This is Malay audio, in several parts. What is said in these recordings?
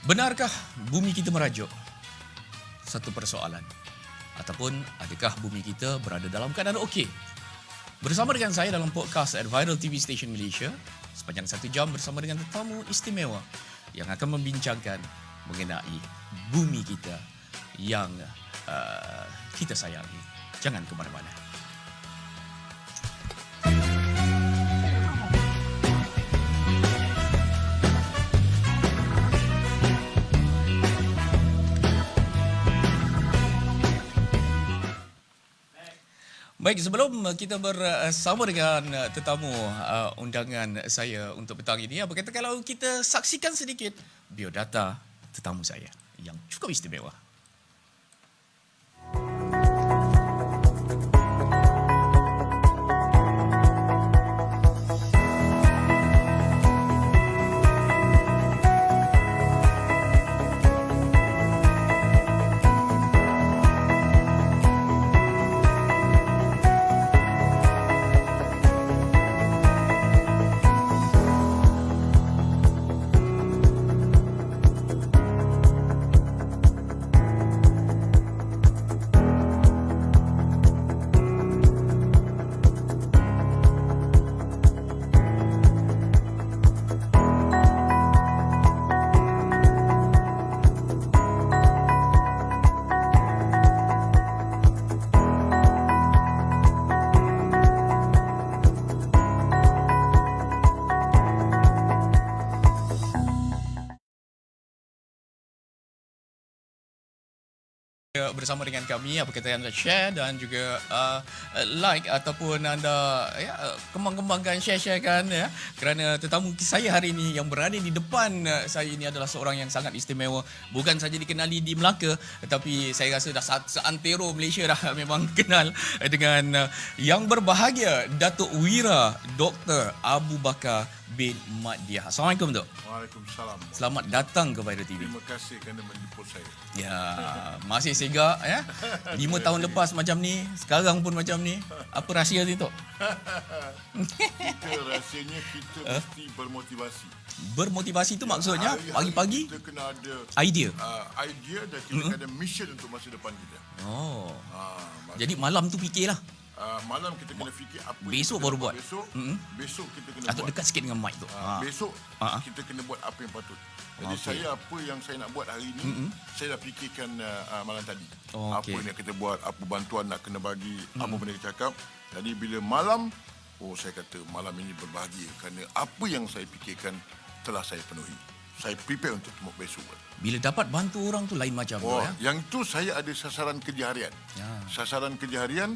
Benarkah bumi kita merajuk? Satu persoalan. Ataupun adakah bumi kita berada dalam keadaan okey? Bersama dengan saya dalam podcast at Viral TV Station Malaysia, sepanjang 1 jam bersama dengan tetamu istimewa yang akan membincangkan mengenai bumi kita yang kita sayangi. Jangan ke mana-mana. Baik, sebelum kita bersama dengan tetamu undangan saya untuk petang ini, apa kata kalau kita saksikan sedikit biodata tetamu saya yang cukup istimewa. Bersama dengan kami, apa kata anda share dan juga like ataupun anda kembang-kembangkan, sharekan ya, kerana tetamu saya hari ini yang berada di depan saya ini adalah seorang yang sangat istimewa, bukan saja dikenali di Melaka tetapi saya rasa dah seantero Malaysia dah memang kenal dengan yang berbahagia, Datuk Wira Dr. Abu Bakar bin Mat Diah. Assalamualaikum, Dok. Waalaikumsalam. Selamat datang ke Viral TV. Terima kasih kerana menjemput saya. Ya, masih segak ya. 5 tahun lepas macam ni, sekarang pun macam ni. Apa rahsia ni, Tok? Rahsianya kita mesti bermotivasi. Bermotivasi tu maksudnya pagi-pagi kita kena ada idea. idea dan kita kena ada mission untuk masa depan kita. Oh. Jadi malam tu fikirlah. Malam kita kena fikir apa Besok kita baru kena buat. Besok kita kena Atau buat. dekat sikit dengan mic tu. Besok kita kena buat apa yang patut. Jadi saya apa yang saya nak buat hari ini, saya dah fikirkan malam tadi. Apa yang kita buat, apa bantuan nak kena bagi, apa benda kita cakap. Jadi bila malam, saya kata malam ini berbahagia kerana apa yang saya fikirkan telah saya penuhi. Saya prepare untuk besok. Bila dapat bantu orang tu lain macam tu ya. Yang itu saya ada sasaran kerja harian. Sasaran kerja harian,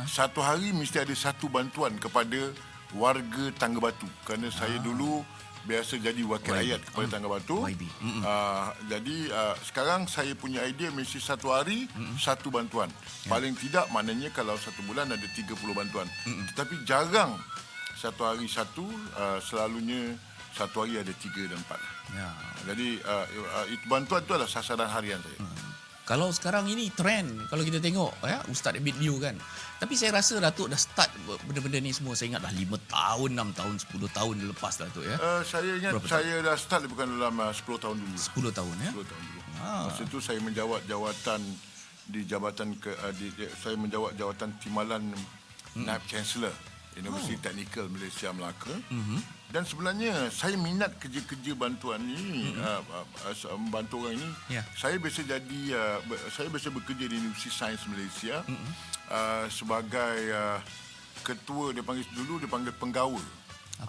satu hari mesti ada satu bantuan kepada warga Tangga Batu. Kerana saya dulu biasa jadi wakil rakyat kepada Tangga Batu. Jadi sekarang saya punya idea mesti satu hari satu bantuan. Paling tidak maknanya kalau satu bulan ada 30 bantuan. Tetapi jarang satu hari satu, selalunya satu hari ada 3 dan 4. Jadi itu bantuan itu adalah sasaran harian saya. Kalau sekarang ini trend, kalau kita tengok ya, Ustaz Abid Liu kan. Tapi saya rasa Datuk dah start benda-benda ni semua. Saya ingat dah 5 tahun, 6 tahun, 10 tahun lepas Datuk ya. Saya ingat saya dah start bukan dalam 10 tahun dulu. 10 tahun ya. 10 tahun dulu. Masa itu saya menjawat jawatan di jabatan saya menjawat jawatan timbalan Naib Chancellor Universiti Teknikal Malaysia Melaka. Dan sebenarnya saya minat kerja-kerja bantuan ni, membantu orang ini. Saya biasa bekerja di Universiti Sains Malaysia sebagai ketua, dia panggil penggawa.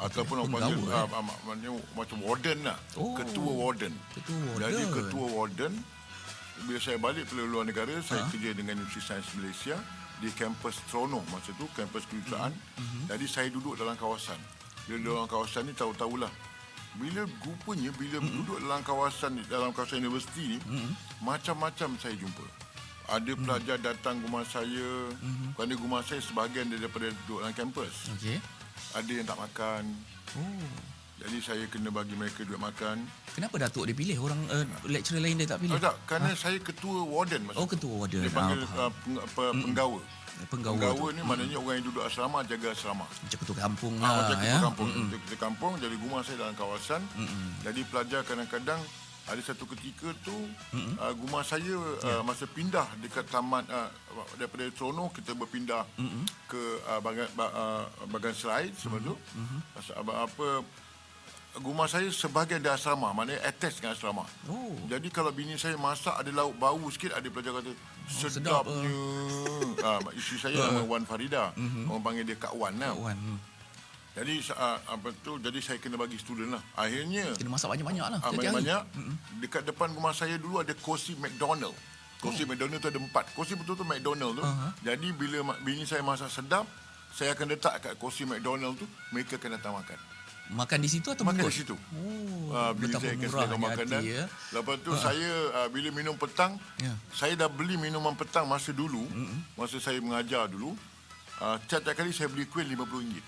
Ataupun orang panggil macam warden lah. Ketua warden. Jadi ketua warden. Bila saya balik ke luar negara, saya kerja dengan Universiti Sains Malaysia di kampus Trono masa tu, kampus kedudukan. Jadi saya duduk dalam kawasan. Bila dalam kawasan ni tahu-tahulah. Bila duduk dalam kawasan universiti ni, macam-macam saya jumpa. Ada pelajar datang rumah saya, kerana rumah saya sebahagian daripada duduk dalam kampus. Ada yang tak makan. Jadi saya kena bagi mereka duit makan. Kenapa Datuk dia pilih orang lecturer lain dia tak pilih? Tak, kerana saya ketua warden masa tu. Ketua warden. Dia panggil penggawa. Penggawa ni maknanya orang yang duduk asrama, jaga asrama. Macam ketua kampung lah. Macam ketua kampung. Ketua kampung, jadi rumah saya dalam kawasan. Jadi pelajar kadang-kadang ada satu ketika tu rumah saya masa pindah dekat taman daripada Seronok kita berpindah ke Bagan Serai sebab tu. Rumah saya sebahagian ada asrama, maknanya attach dengan asrama. Oh. Jadi kalau bini saya masak ada lauk bau sikit, ada pelajar kata sedap, sedapnya. Isteri saya nama Wan Farida. Orang panggil dia Kak Wan lah. Wan. Jadi jadi saya kena bagi student lah. Akhirnya Kena masak banyak-banyak lah. banyak. Dekat depan rumah saya dulu ada kursi McDonald. Kursi McDonald tu ada 4. Kursi betul-betul McDonald tu. Jadi bila bini saya masak sedap, saya akan letak kat kursi McDonald tu, mereka akan datang makan. Makan di situ atau Makan bungkus? di situ. Bila betapa saya akan murahnya sediakan makanan. hati, ya. Lepas tu saya bila minum petang, saya dah beli minuman petang masa dulu, masa saya mengajar dulu. Setiap kali saya beli kuih RM50.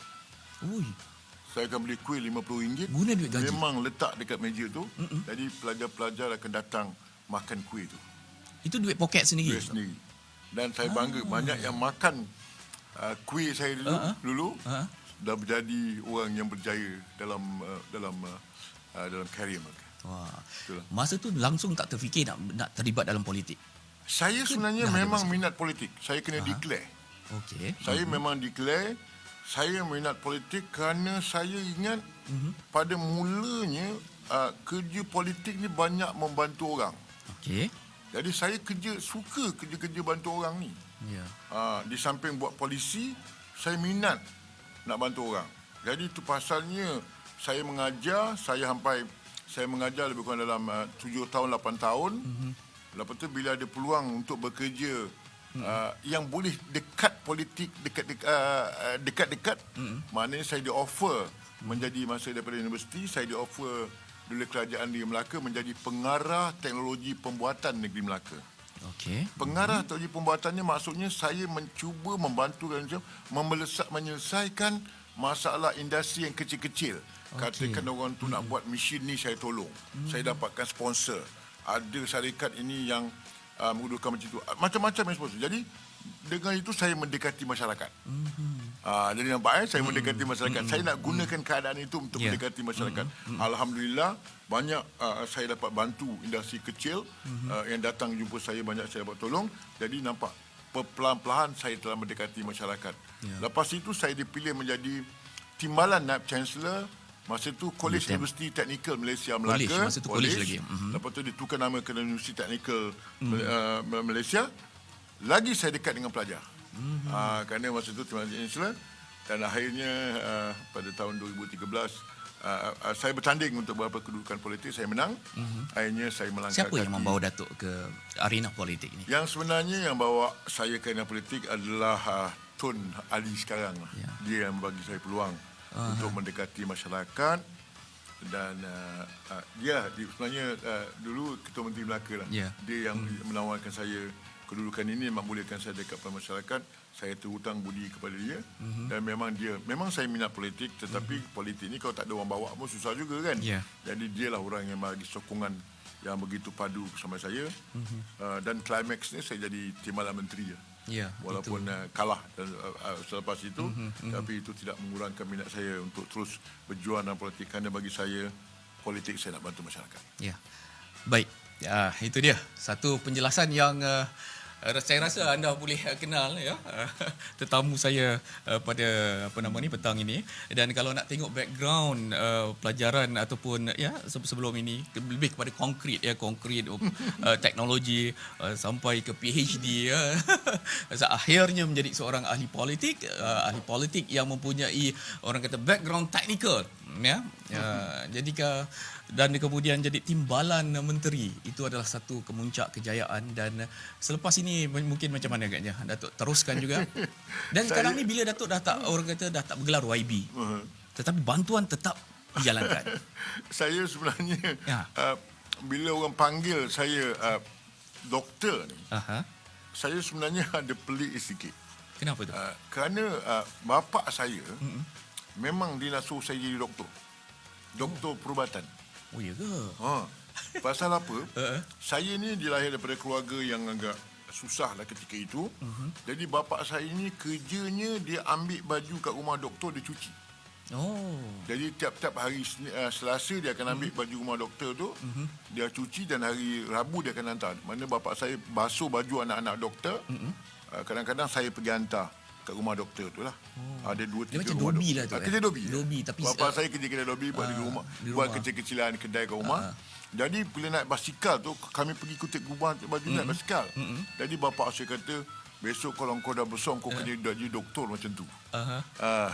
Ui, Saya akan beli kuih RM50. guna duit gaji. Memang letak dekat meja tu. Jadi pelajar-pelajar akan datang makan kuih tu. Itu duit poket sendiri. Kuih sendiri. Dan saya bangga banyak yang makan kuih saya dulu dah menjadi orang yang berjaya dalam karier mereka. Wah. Itulah. Masa tu langsung tak terfikir nak terlibat dalam politik. Saya sebenarnya memang minat politik. Saya kena declare. Okey. Saya memang declare saya minat politik kerana saya ingat pada mulanya kerja politik ni banyak membantu orang. Okey. Jadi saya suka kerja-kerja bantu orang ni. Ya. Di samping buat polisi, saya minat nak bantu orang. Jadi itu pasalnya saya mengajar, saya mengajar lebih kurang dalam 7 tahun, 8 tahun. Lepas tu bila ada peluang untuk bekerja yang boleh dekat politik, dekat-dekat, maknanya saya di-offer menjadi masa daripada universiti, saya di-offer oleh Kerajaan Negeri Melaka menjadi pengarah teknologi pembuatan Negeri Melaka. Okey. Pengarah teknologi pembuatannya maksudnya saya mencuba membantu menyelesaikan masalah industri yang kecil-kecil. Katakan orang tu nak buat mesin ni, saya tolong. Saya dapatkan sponsor. Ada syarikat ini yang menggunakan macam itu. Macam-macam yang sponsor. Jadi dengan itu saya mendekati masyarakat. Jadi nampak saya mendekati masyarakat. Saya nak gunakan keadaan itu untuk mendekati masyarakat. Alhamdulillah banyak saya dapat bantu industri kecil yang datang jumpa saya, banyak saya dapat tolong. Jadi nampak perlahan-lahan saya telah mendekati masyarakat. Lepas itu saya dipilih menjadi timbalan Naib Chancellor. Masa tu College University Technical Malaysia Melaka. Masa tu college lagi. Lepas tu ditukar nama ke University Technical Malaysia. Lagi saya dekat dengan pelajar. Kerana masa tu timbalan Chancellor. Dan akhirnya pada tahun 2013 saya bertanding untuk beberapa kedudukan politik, saya menang. Akhirnya saya melangkah Siapa yang kaki. membawa Datuk ke arena politik ni? Yang sebenarnya yang bawa saya ke arena politik adalah Tun Ali sekarang. Dia yang bagi saya peluang untuk mendekati masyarakat. Dan dia sebenarnya dulu Ketua Menteri Melaka lah. Dia yang menawarkan saya kedudukan ini, membolehkan saya dekat pada masyarakat. Saya terhutang budi kepada dia. Dan memang saya minat politik, tetapi politik ni kalau tak ada orang bawa pun susah juga kan. Jadi dialah orang yang bagi sokongan yang begitu padu bersama saya. Dan climax ni saya jadi timbalan menteri. Walaupun kalah dan selepas itu, tapi itu tidak mengurangkan minat saya untuk terus berjuang dalam politik. Kerana bagi saya, politik saya nak bantu masyarakat. Baik, itu dia satu penjelasan yang saya rasa anda boleh kenal tetamu saya pada petang ini. Dan kalau nak tengok background pelajaran ataupun sebelum ini lebih kepada konkret teknologi sampai ke PhD akhirnya menjadi seorang ahli politik yang mempunyai orang kata background technical jadi dan kemudian jadi timbalan menteri. Itu adalah satu kemuncak kejayaan. Dan selepas ini mungkin macam mana agaknya Datuk teruskan juga. Dan sekarang ni bila Datuk dah tak bergelar YB, tetapi bantuan tetap dijalankan. Saya sebenarnya bila orang panggil saya doktor ni, saya sebenarnya ada pelik sikit. Kenapa tu? Kerana bapa saya memang dia nak suruh saya jadi doktor perubatan. Oh ya ke? Pasal apa? Saya ni dilahir daripada keluarga yang agak susah lah ketika itu. Jadi bapa saya ni kerjanya dia ambil baju kat rumah doktor, dia cuci. Oh. Jadi tiap-tiap hari Selasa dia akan ambil baju rumah doktor tu, dia cuci dan hari Rabu dia akan hantar. Mana bapak saya basuh baju anak-anak doktor. Kadang-kadang saya pergi hantar kat rumah doktor tu lah. Ada 2-3 Dia macam rumah dobi doktor. lah tu. Kerja dobi. Dobi, tapi bapak saya kerja kedai dobi buat di rumah, buat kecil-kecilan kedai kat rumah. Jadi bila naik basikal tu kami pergi kutip rumah baju naik basikal. Jadi bapak saya kata, besok kalau kau dah besar kau kena jadi doktor macam tu.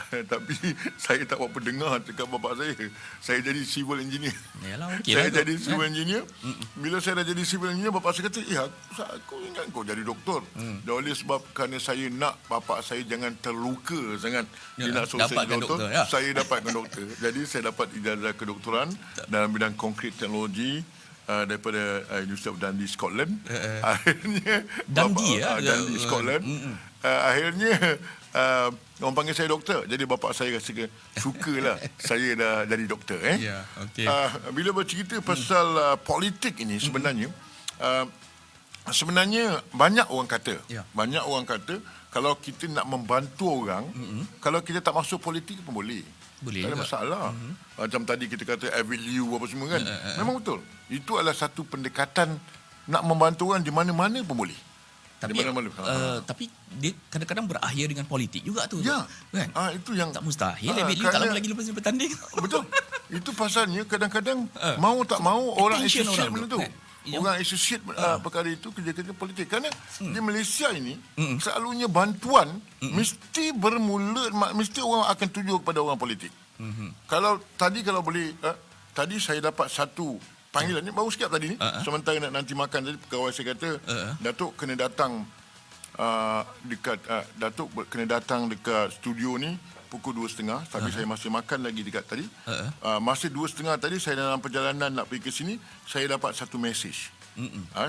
Tapi saya tak berapa dengar cakap bapak saya. Saya jadi civil engineer. Yalah, okey Saya lah tu. jadi civil engineer. Bila saya dah jadi civil engineer, bapak saya kata, aku ingat kau jadi doktor. Dan oleh sebab kerana saya nak bapak saya jangan terluka sangat. Dia nak suruh saya jadi doktor. Saya dapatkan doktor. Jadi saya dapat ijazah kedoktoran dalam bidang konkret teknologi. Daripada University of Dundee, Scotland. Akhirnya Dundee Dundee, Scotland. Akhirnya orang panggil saya doktor. Jadi bapak saya rasa sukalah saya dah jadi doktor. Ya, okey. Bila bercerita pasal politik ini sebenarnya sebenarnya banyak orang kata, banyak orang kata kalau kita nak membantu orang, kalau kita tak masuk politik pun boleh. Boleh tak ada juga. masalah. Macam tadi kita kata I will you apa semua kan. Memang betul. Itu adalah satu pendekatan nak membantu orang di mana-mana pun boleh. Tapi, tapi dia kadang-kadang berakhir dengan politik juga tu. Ya. Kan? Itu yang Tak mustahil. Tak lama lagi lepas dia bertanding. Betul. Itu pasalnya kadang-kadang mau tak mau orang Attention associate orang benda tu. tu. Kan? Orang associate perkara itu kerja-kerja politik. Kerana di Malaysia ini selalunya bantuan mesti bermula, mesti orang akan tuju kepada orang politik. Kalau boleh, tadi saya dapat satu panggilan ni baru sikit tadi ni, sementara nak nanti makan tadi pegawai saya kata Datuk kena datang Datuk kena datang dekat studio ni pukul 2.30, tapi saya masih makan lagi dekat tadi. Masa 2.30 tadi saya dalam perjalanan nak pergi ke sini, saya dapat satu mesej.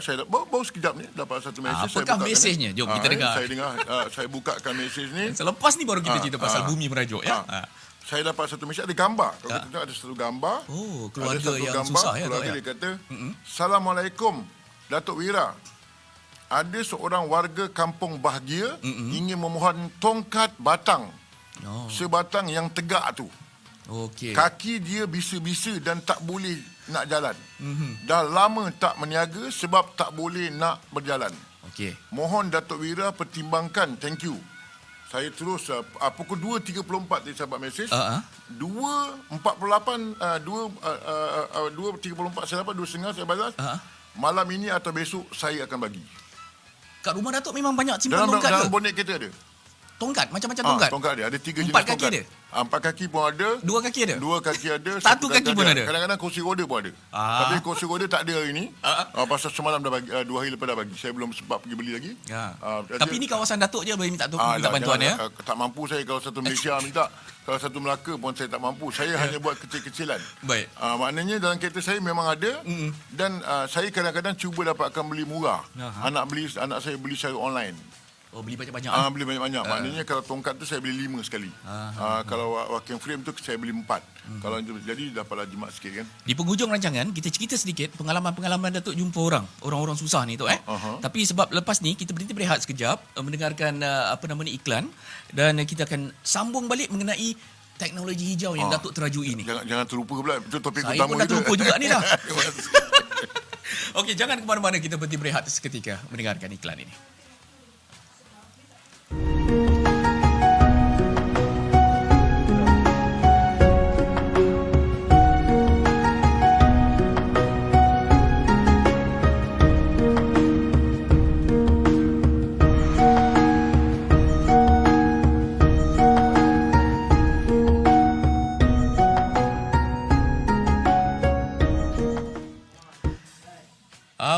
Saya baru sekejap ni dapat satu mesej. Apakah mesejnya? Jom kita dengar. Saya dengar, saya bukakan mesej ni. Selepas ni baru kita cerita pasal bumi merajuk ya. Saya dapat satu mesej, ada gambar. Kalau kita tengok ada satu gambar. Oh, keluarga ada satu yang gambar, susah ya. Keluarga dia kata, Assalamualaikum Datuk Wira. Ada seorang warga kampung bahagia ingin memohon tongkat batang. Sebatang yang tegak tu. Okey. Kaki dia bisa-bisa dan tak boleh nak jalan. Dah lama tak meniaga sebab tak boleh nak berjalan. Okey. Mohon Datuk Wira pertimbangkan. Thank you. Saya terus pukul 2.34 dia dapat mesej. 2.48 2.34 saya dapat 2.30 saya balas. Malam ini atau besok saya akan bagi. Kat rumah Datuk memang banyak simpan tongkat dalam ke? bonet kereta ada. Tongkat, macam-macam tongkat. Tongkat dia ada 3 jenis Empat tongkat. kaki ada? 4 kaki pun ada. 2 kaki ada? 2 kaki ada. Satu kaki pun ada? Kadang-kadang kursi roda pun ada. Tapi kursi roda tak ada hari ni. Pasal semalam dah bagi, 2 hari lepas dah bagi. Saya belum sempat pergi beli lagi. Tapi ni kawasan Datuk je boleh minta bantuan ya? Tak mampu saya kalau satu Malaysia minta. Kalau satu Melaka pun saya tak mampu. Saya hanya buat kecil-kecilan. Baik. Maknanya dalam kereta saya memang ada. Dan saya kadang-kadang cuba dapatkan beli murah. Anak saya beli secara online. Oh, beli banyak-banyak. Beli banyak-banyak. Maknanya kalau tongkat tu saya beli 5 sekali. Kalau walking frame tu saya beli 4. Kalau itu jadi dapatlah jimat sikit kan. Di penghujung rancangan kita cerita sedikit pengalaman-pengalaman Datuk jumpa orang-orang susah ni tu Tapi sebab lepas ni kita berhenti berehat sekejap mendengarkan iklan dan kita akan sambung balik mengenai teknologi hijau yang Datuk terajui ni. Jangan terlupa pula itu topik Saya utama pun dah kita. terlupa juga ni dah. Okey, jangan ke mana-mana, kita berhenti berehat seketika mendengarkan iklan ini.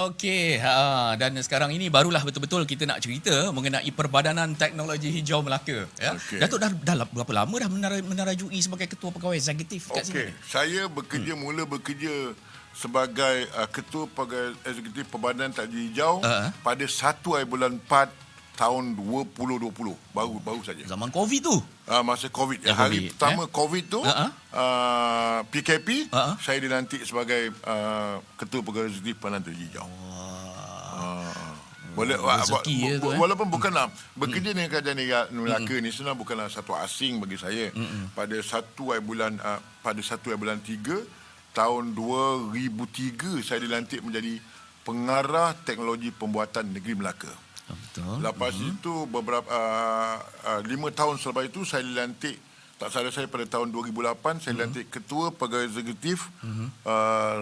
Okey, dan sekarang ini barulah betul-betul kita nak cerita mengenai Perbadanan Teknologi Hijau Melaka. Ya. Okay. Datuk dah berapa lama dah menarajui sebagai ketua pegawai eksekutif kat sini? Saya mula bekerja sebagai ketua pegawai eksekutif Perbadanan Teknologi Hijau pada 1 bulan 4 tahun 2020. Baru saja. Zaman Covid tu. Masa Covid. Hari pertama Covid tu, PKP, saya dilantik sebagai ketua pegawai eksekutif Perbadanan Teknologi Hijau. Boleh rezeki ya tu, walaupun bukanlah bekerja dengan kerajaan negara Melaka ni sebenarnya bukanlah satu asing bagi saya. Pada 1 hari bulan 3 tahun 2003 saya dilantik menjadi pengarah teknologi pembuatan negeri Melaka. Betul. Lepas itu beberapa 5 tahun selepas itu saya dilantik, tak salah saya pada tahun 2008 saya dilantik ketua pegawai eksekutif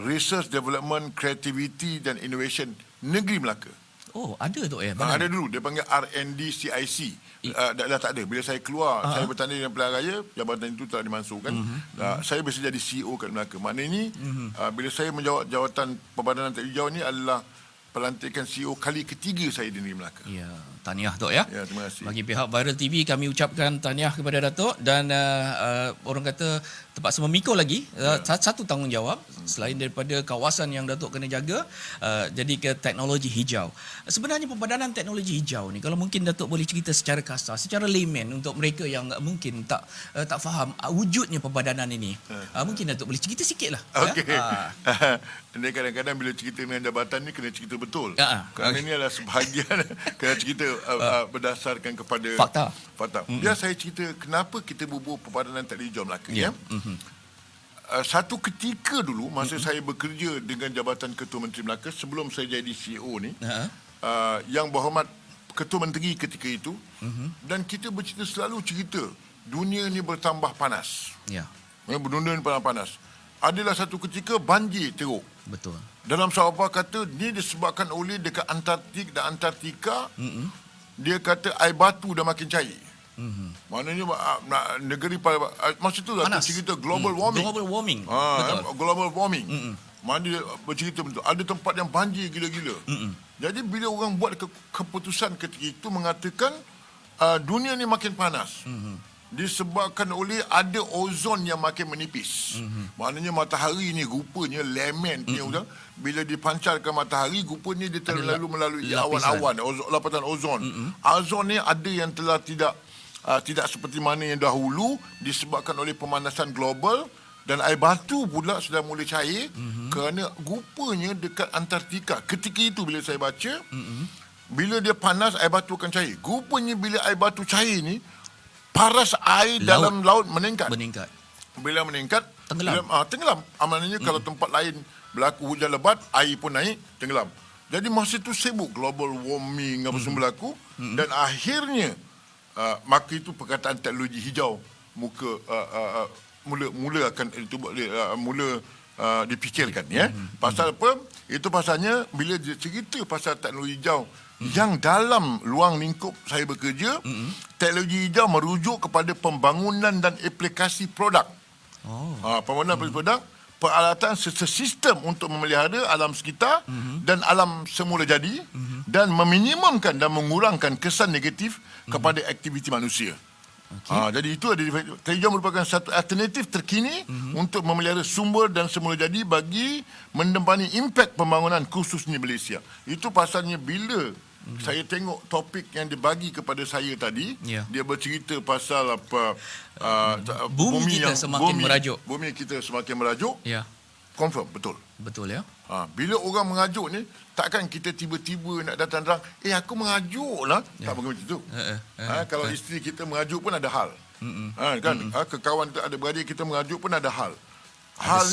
Research Development Creativity dan Innovation Negeri Melaka. Oh, ada tu ya. Ada dulu dia panggil R&D CIC. Dah tak ada. Bila saya keluar, saya bertanding dengan pilihan raya, jabatan itu telah dimasukkan. Saya bersedia jadi CEO kat Melaka. Maknanya bila saya menjawat jawatan Perbadanan Teknologi Hijau ni adalah pelantikan CEO kali ketiga saya di negeri Melaka. Ya, tahniah Tok ya. Ya, terima kasih. Bagi pihak Viral TV kami ucapkan tahniah kepada Datuk dan orang kata terpaksa memikul lagi satu tanggungjawab selain daripada kawasan yang Datuk kena jaga, jadi ke teknologi hijau. Sebenarnya Perbadanan Teknologi Hijau ni kalau mungkin Datuk boleh cerita secara kasar, secara layman untuk mereka yang mungkin tak faham wujudnya perbadanan ini. Mungkin Datuk boleh cerita sikitlah. Okey. Ini kadang-kadang bila cerita dengan jabatan ni kena cerita betul. Kerana ini adalah sebahagian kena cerita berdasarkan kepada fakta. Biar saya cerita kenapa kita bubuh Perbadanan Teknologi Hijau Melaka. Satu ketika dulu masa saya bekerja dengan Jabatan Ketua Menteri Melaka sebelum saya jadi CEO ni, yang berhormat Ketua Menteri ketika itu, dan kita bercerita selalu cerita dunia ni bertambah panas. Dunia ni bertambah panas. Adalah satu ketika banjir teruk. Betul. Dalam sahabat kata ni disebabkan oleh dekat Antartik dan Antartika, dia kata air batu dah makin cair. Maknanya negeri masa tu lah cerita global warming. Global warming. Betul. Global warming. Mana dia bercerita betul. Ada tempat yang banjir gila-gila. Jadi bila orang buat keputusan ketika itu mengatakan dunia ni makin panas. Disebabkan oleh ada ozon yang makin menipis. Maknanya matahari ni rupanya lemen punya bila dipancarkan matahari rupanya dia terlalu melalui awan-awan, lapatan ozon. Ozon ni ada yang telah tidak seperti mana yang dahulu disebabkan oleh pemanasan global, dan air batu pula sudah mula cair kerana rupanya dekat Antartika ketika itu bila saya baca bila dia panas air batu akan cair. Rupanya bila air batu cair ni paras air dalam laut meningkat. Bila meningkat, tenggelam. Maknanya kalau tempat lain berlaku hujan lebat, air pun naik, tenggelam. Jadi masa itu sibuk global warming apa semua berlaku, dan akhirnya maka itu perkataan teknologi hijau mula dipikirkan ya. Pasal apa? Itu pasalnya bila dia cerita pasal teknologi hijau yang dalam ruang lingkup saya bekerja, teknologi hijau merujuk kepada pembangunan dan aplikasi produk. Pembangunan aplikasi produk, peralatan sistem untuk memelihara alam sekitar dan alam semula jadi, dan meminimumkan dan mengurangkan kesan negatif kepada aktiviti manusia. Jadi itu teknologi hijau merupakan satu alternatif terkini untuk memelihara sumber dan semula jadi bagi mendempani impak pembangunan khususnya Malaysia. Itu pasalnya bila saya tengok topik yang dibagi kepada saya tadi, dia bercerita pasal apa bumi kita semakin merajuk. Bumi kita semakin merajuk. Confirm betul ya. Bila orang mengajuk ni, takkan kita tiba-tiba nak datang terang, aku mengajuk lah. Tak mungkin macam tu. Kalau isteri kita mengajuk pun ada hal. Kekawan kita, ada beradik kita mengajuk pun ada hal. Ada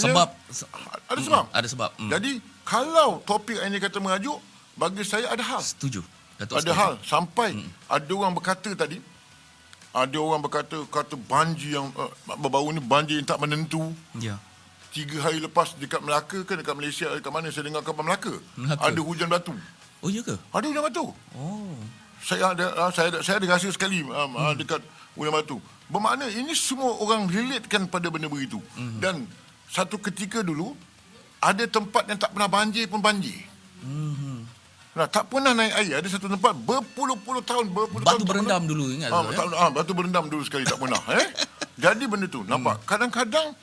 sebab. Jadi kalau topik ini kata mengajuk, bagi saya ada hal. Setuju. Ada hal. Sampai ada orang berkata tadi, kata banjir yang baru ni banjir yang tak menentu. 3 hari lepas dekat Melaka ke dekat Malaysia, dekat mana saya dengar kabar Melaka. Ada hujan batu. Oh ya ke? Ada hujan batu. Saya ada rasa sekali dekat hujan batu. Bermakna ini semua orang relatekan pada benda begitu. Dan satu ketika dulu ada tempat yang tak pernah banjir pun banjir. Tak pernah naik air. Ada satu tempat berpuluh-puluh tahun batu berendam dulu, ingat batu berendam dulu sekali tak pernah. Jadi benda tu nampak. Kadang-kadang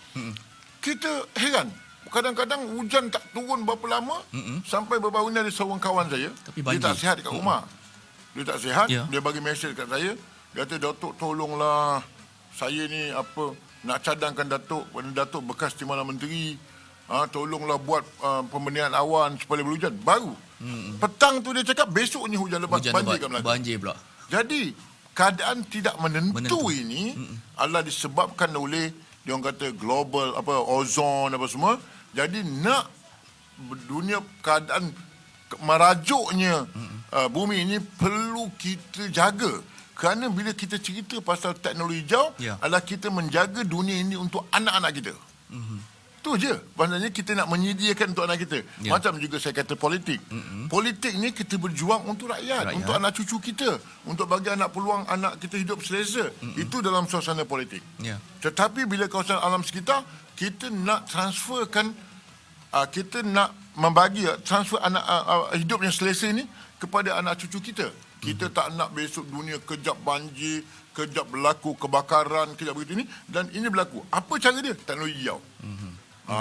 kita heran. Kadang-kadang hujan tak turun berapa lama, sampai baru-baru ni ada seorang kawan saya, dia tak sihat dekat rumah. Dia tak sihat, dia bagi mesej dekat saya. Dia kata, Datuk tolonglah, saya ni nak cadangkan Datuk bekas Timbalan Menteri. Tolonglah buat pembenihan awan supaya boleh hujan. Baru Petang tu dia cakap besoknya hujan lebat, Hujan banjir lebat, kat Melaka. banjir pula. Jadi keadaan tidak menentu ini adalah disebabkan oleh dia orang kata global ozon apa semua. Jadi nak dunia keadaan merajuknya bumi ini perlu kita jaga. Kerana bila kita cerita pasal teknologi hijau adalah kita menjaga dunia ini untuk anak-anak kita. Itu je. Maksudnya kita nak menyediakan untuk anak kita. Macam juga saya kata politik. Politik ni kita berjuang untuk rakyat, untuk anak cucu kita, untuk bagi anak peluang anak kita hidup selesa. Itu dalam suasana politik. Tetapi bila kawasan alam sekitar, kita nak transferkan, kita nak membagi transfer anak hidup yang selesa ini kepada anak cucu kita. Kita tak nak besok dunia kejap banjir, kejap berlaku kebakaran, kejap begitu ini. Dan ini berlaku. Apa cara dia? Teknologi hijau.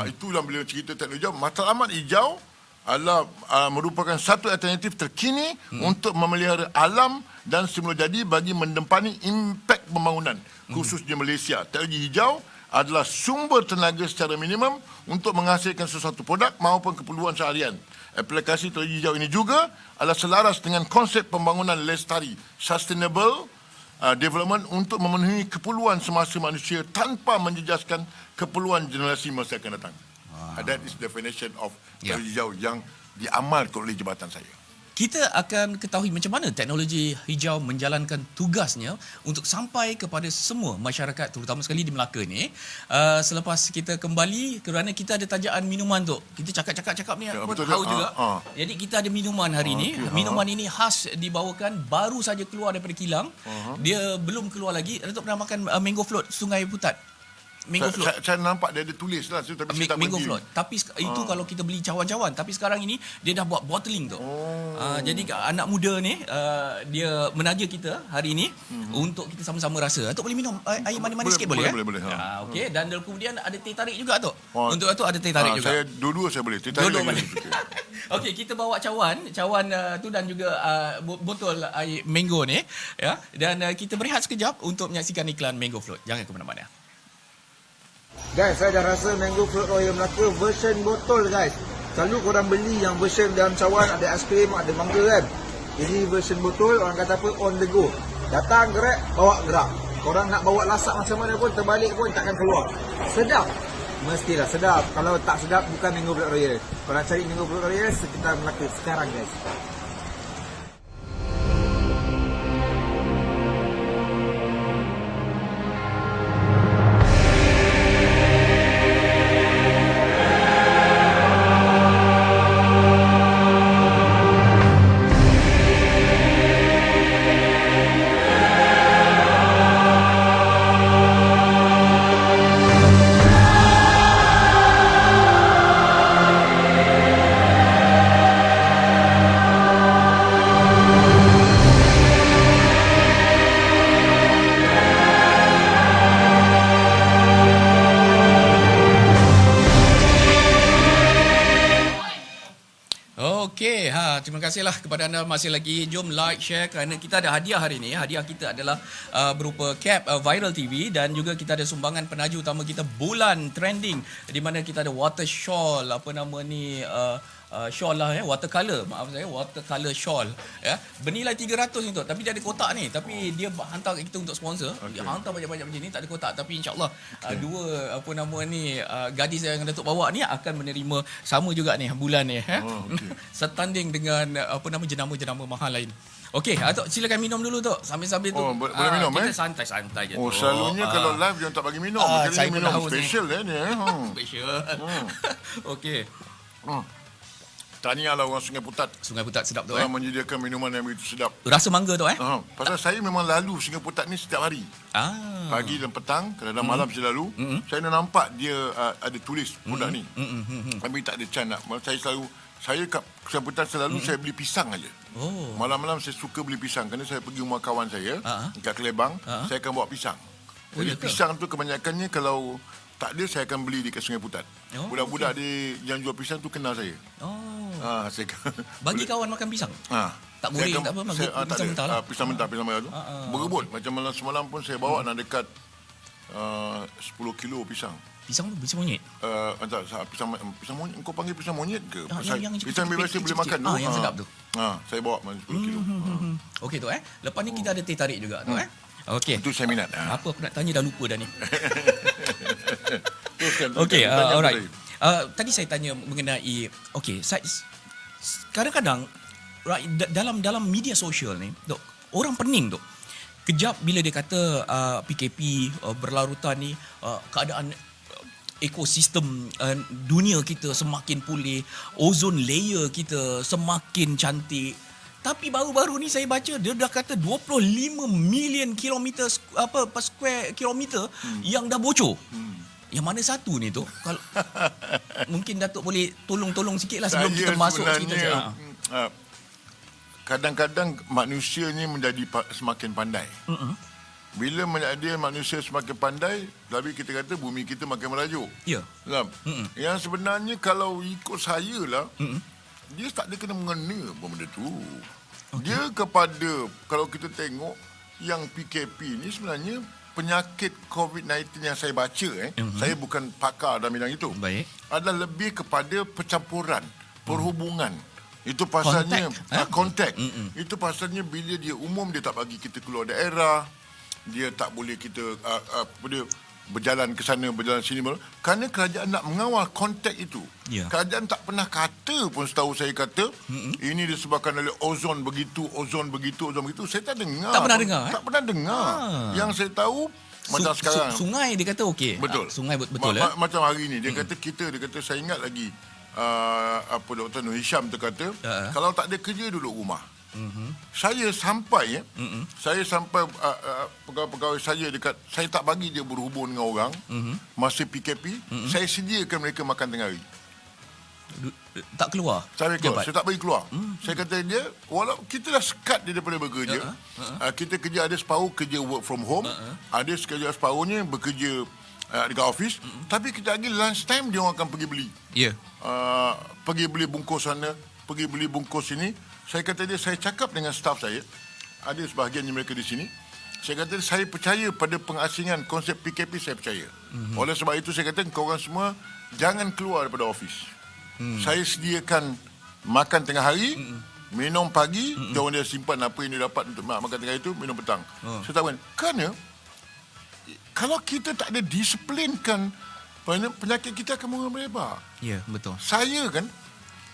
Itulah bila cerita teknologi hijau. Matlamat hijau adalah merupakan satu alternatif terkini untuk memelihara alam dan semula jadi bagi mendempani impak pembangunan. Khusus di Malaysia. Teknologi hijau adalah sumber tenaga secara minimum untuk menghasilkan sesuatu produk maupun keperluan seharian. Aplikasi teknologi hijau ini juga adalah selaras dengan konsep pembangunan lestari, sustainable development untuk memenuhi keperluan semasa manusia tanpa menjejaskan keperluan generasi masa akan datang. That is definition of teknologi hijau yang diamalkan oleh jabatan saya. Kita akan ketahui macam mana teknologi hijau menjalankan tugasnya untuk sampai kepada semua masyarakat, terutama sekali di Melaka ni. Selepas kita kembali, kerana kita ada tajaan minuman tu. Kita cakap-cakap ni betul, haus juga. Jadi kita ada minuman hari ni. Minuman ini khas dibawakan, baru saja keluar daripada kilang. Dia belum keluar lagi. Datuk pernah makan mango float Sungai Putat? Mango float. Saya nampak dia ada tulis lah. Tapi saya tak mango pergi. float. Tapi itu kalau kita beli cawan-cawan. Tapi sekarang ini dia dah buat bottling tu. Jadi anak muda ni dia menaja kita hari ini untuk kita sama-sama rasa. Atuk boleh minum air manis-manis sikit boleh? Boleh. Okey, dan kemudian ada teh tarik juga tu. Untuk Atuk ada teh tarik juga. Saya dua-dua saya boleh. Teh tarik Dua-dua lagi boleh. suka. Okey, kita bawa cawan tu dan juga botol air mango ni ya. Dan kita berehat sekejap untuk menyaksikan iklan Mango Float. Jangan ke mana-mana. Guys, saya dah rasa Mango Float Royal Melaka version botol guys. Selalu korang beli yang version dalam cawan, ada aiskrim, ada mangga kan. Ini version botol, orang kata apa, on the go. Datang gerak, bawa gerak. Korang nak bawa lasak macam mana pun, terbalik pun takkan keluar. Sedap. Mestilah sedap. Kalau tak sedap, bukan Mango Float Royal. Korang cari Mango Float Royal sekitar Melaka sekarang guys. Okey, terima kasihlah kepada anda masih lagi. Jom like, share kerana kita ada hadiah hari ini. Hadiah kita adalah berupa cap Viral TV dan juga kita ada sumbangan penaja utama kita bulan trending di mana kita ada water shawl, apa nama ni, shawl lah watercolor, watercolor shawl ya. Bernilai 300 ni tu, tapi dia ada kotak ni, tapi dia hantar kita untuk sponsor. Dia hantar banyak-banyak macam ni, tak ada kotak, tapi insya-Allah dua apa nama ni gadis yang Datuk bawa ni akan menerima sama juga ni bulan ni setanding dengan apa nama jenama-jenama mahal lain. Okey, Atok silakan minum dulu Tok. Sambil-sambil tu. Boleh minum kita santai-santai je. Selalunya kalau live dia tak bagi minum. saya Kali minum special ni. Special. Okey. Tahniahlah orang Sungai Putat. Sungai Putat sedap tu Orang menyediakan minuman yang begitu sedap. Rasa mangga tu Pasal saya memang lalu Sungai Putat ni setiap hari. Pagi dan petang, kadang-kadang malam saya lalu. Saya dah nampak dia ada tulis produk ni. Tapi tak ada can nak. Saya kat Sungai Putat selalu saya beli pisang aja. Malam-malam saya suka beli pisang kerana saya pergi rumah kawan saya kat Kelebang, saya akan bawa pisang. Jadi pisang tu kebanyakannya kalau tak ada saya akan beli dekat Sungai Putat. Budak-budak yang jual pisang tu kenal saya. Saya bagi kawan makan pisang. Tak boleh tak apa, pisang mentah lah. Pisang mentah tu. Berebut macam malam semalam pun saya bawa nak dekat 10 kilo pisang. Pisang monyet. Entah, pisang monyet. Kau panggil pisang monyet ke? Yang Pisang biasa boleh makan tu. yang sedap tu. Saya bawa 10 kilo. Okey tu Lepas ni kita ada teh tarik juga tu Okey. Itu saya minat. Apa aku nak tanya dah lupa dah ni. Teruskan, Okey, tanya apa alright. tadi? Tadi saya tanya mengenai kadang-kadang dalam media sosial ni, dok, orang pening dok. Kejap bila dia kata PKP berlarutan ni, keadaan ekosistem dunia kita semakin pulih, ozon layer kita semakin cantik. Tapi baru-baru ni saya baca dia dah kata 25 million kilometer square kilometer yang dah bocor. Yang mana satu ni tu? Kalau mungkin Datuk boleh tolong sikitlah sebelum Saya kita masuk sebenarnya, kita. kadang-kadang manusia ni menjadi semakin pandai. Bila dia manusia semakin pandai, lebih kita kata bumi kita makin merajuk. Ya. Faham? Yang sebenarnya kalau ikut saya lah, dia tak ada kena mengena benda tu. Dia kepada, kalau kita tengok yang PKP ni sebenarnya penyakit COVID-19 yang saya baca, saya bukan pakar dalam bidang itu. Baik. Adalah lebih kepada percampuran, perhubungan. Itu pasalnya kontak. Itu pasalnya bila dia umum dia tak bagi kita keluar daerah, dia tak boleh kita dia berjalan ke sana, berjalan sini, kerana kerajaan nak mengawal kontak itu. Ya. Kerajaan tak pernah kata pun, setahu saya kata ini disebabkan oleh ozon begitu. Saya tak dengar. Tak pernah dengar. Tak pernah dengar. Yang saya tahu macam sekarang Sungai dia kata okey. betul. Sungai betul Macam hari ni dia kata saya ingat lagi Dr. Nur Hisham tu kata kalau tak ada kerja duduk rumah. Saya sampai pegawai-pegawai saya dekat, saya tak bagi dia berhubung dengan orang masa PKP. Saya sediakan mereka makan tengah hari. Tak keluar. Saya tak bagi keluar. Saya kata dia, walau kita dah sekat dia daripada bekerja, kita kerja ada separuh kerja work from home, ada separuhnya bekerja dekat office, tapi kita lagi lunch time dia orang akan pergi beli. Ya. Pergi beli bungkus sana, pergi beli bungkus sini. Saya kata dia, saya cakap dengan staf saya, ada sebahagian mereka di sini, saya kata saya percaya pada pengasingan konsep PKP, saya percaya. Oleh sebab itu saya kata korang semua jangan keluar daripada office. Saya sediakan makan tengah hari, minum pagi, dia simpan apa yang dia dapat untuk makan tengah itu, minum petang. Saya tak makan. Kerana kalau kita tak ada disiplinkan, penyakit kita akan melebar. Ya, betul. Saya kan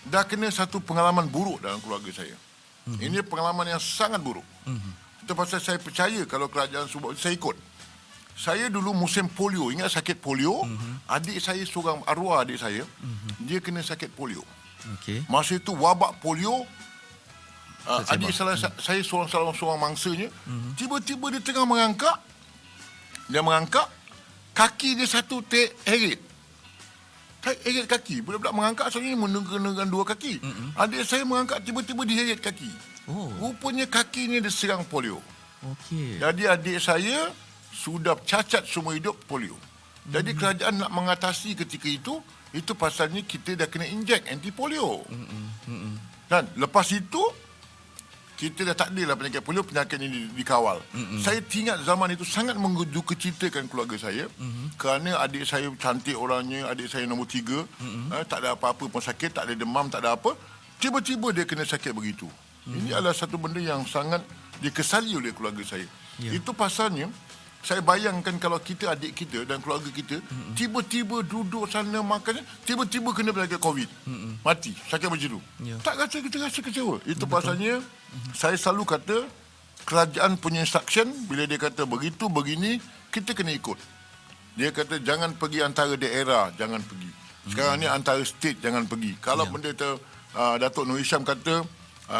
dah kena satu pengalaman buruk dalam keluarga saya. Ini pengalaman yang sangat buruk. Itu pasal saya percaya kalau kerajaan suruh, saya ikut. Saya dulu musim polio, ingat sakit polio, adik saya seorang, arwah adik saya, dia kena sakit polio. Okey. Masa itu wabak polio, adik saya seorang mangsanya, tiba-tiba dia tengah mengangkat, kaki dia satu heret. Heret kaki. Budak-budak mengangkat sebenarnya menggunakan dua kaki. Adik saya mengangkat tiba-tiba diheret kaki. Rupanya kakinya diserang polio. Okey. Jadi adik saya sudah cacat semua hidup polio. Jadi kerajaan nak mengatasi ketika itu pasalnya kita dah kena injek anti polio. Dan lepas itu kita dah tak adalah penyakit polio, penyakit ini dikawal. Saya ingat zaman itu sangat mengdukacitakan keluarga saya, kerana adik saya cantik orangnya, adik saya nombor 3, tak ada apa-apa pun sakit, tak ada demam, tak ada apa. Tiba-tiba dia kena sakit begitu. Ini adalah satu benda yang sangat dikesali oleh keluarga saya. Itu pasalnya, saya bayangkan kalau kita, adik kita dan keluarga kita, tiba-tiba duduk sana makan, tiba-tiba kena penyakit COVID. Mati, sakit macam tu. Tak rasa, kita rasa kecewa. Itu pasalnya, saya selalu kata, kerajaan punya instruction, bila dia kata begitu, begini, kita kena ikut. Dia kata, jangan pergi antara daerah, jangan pergi. Sekarang ni antara state, jangan pergi. Kalau benda tu, Datuk Nur Hisham kata,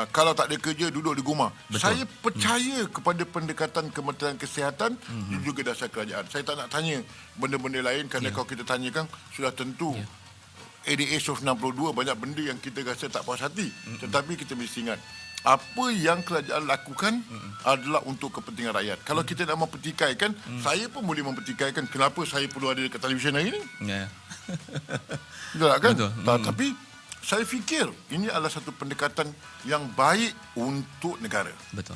kalau tak ada kerja, duduk di rumah. Betul. Saya percaya kepada pendekatan Kementerian Kesihatan dan juga dasar kerajaan. Saya tak nak tanya benda-benda lain kerana kalau kita tanyakan, sudah tentu at the age of 62 banyak benda yang kita rasa tak puas hati. Tetapi kita mesti ingat, apa yang kerajaan lakukan adalah untuk kepentingan rakyat. Kalau kita nak mempertikaikan, saya pun boleh mempertikaikan kenapa saya perlu ada dekat televisyen hari ini. Betul tak kan? Betul. Tapi saya fikir ini adalah satu pendekatan yang baik untuk negara. Betul.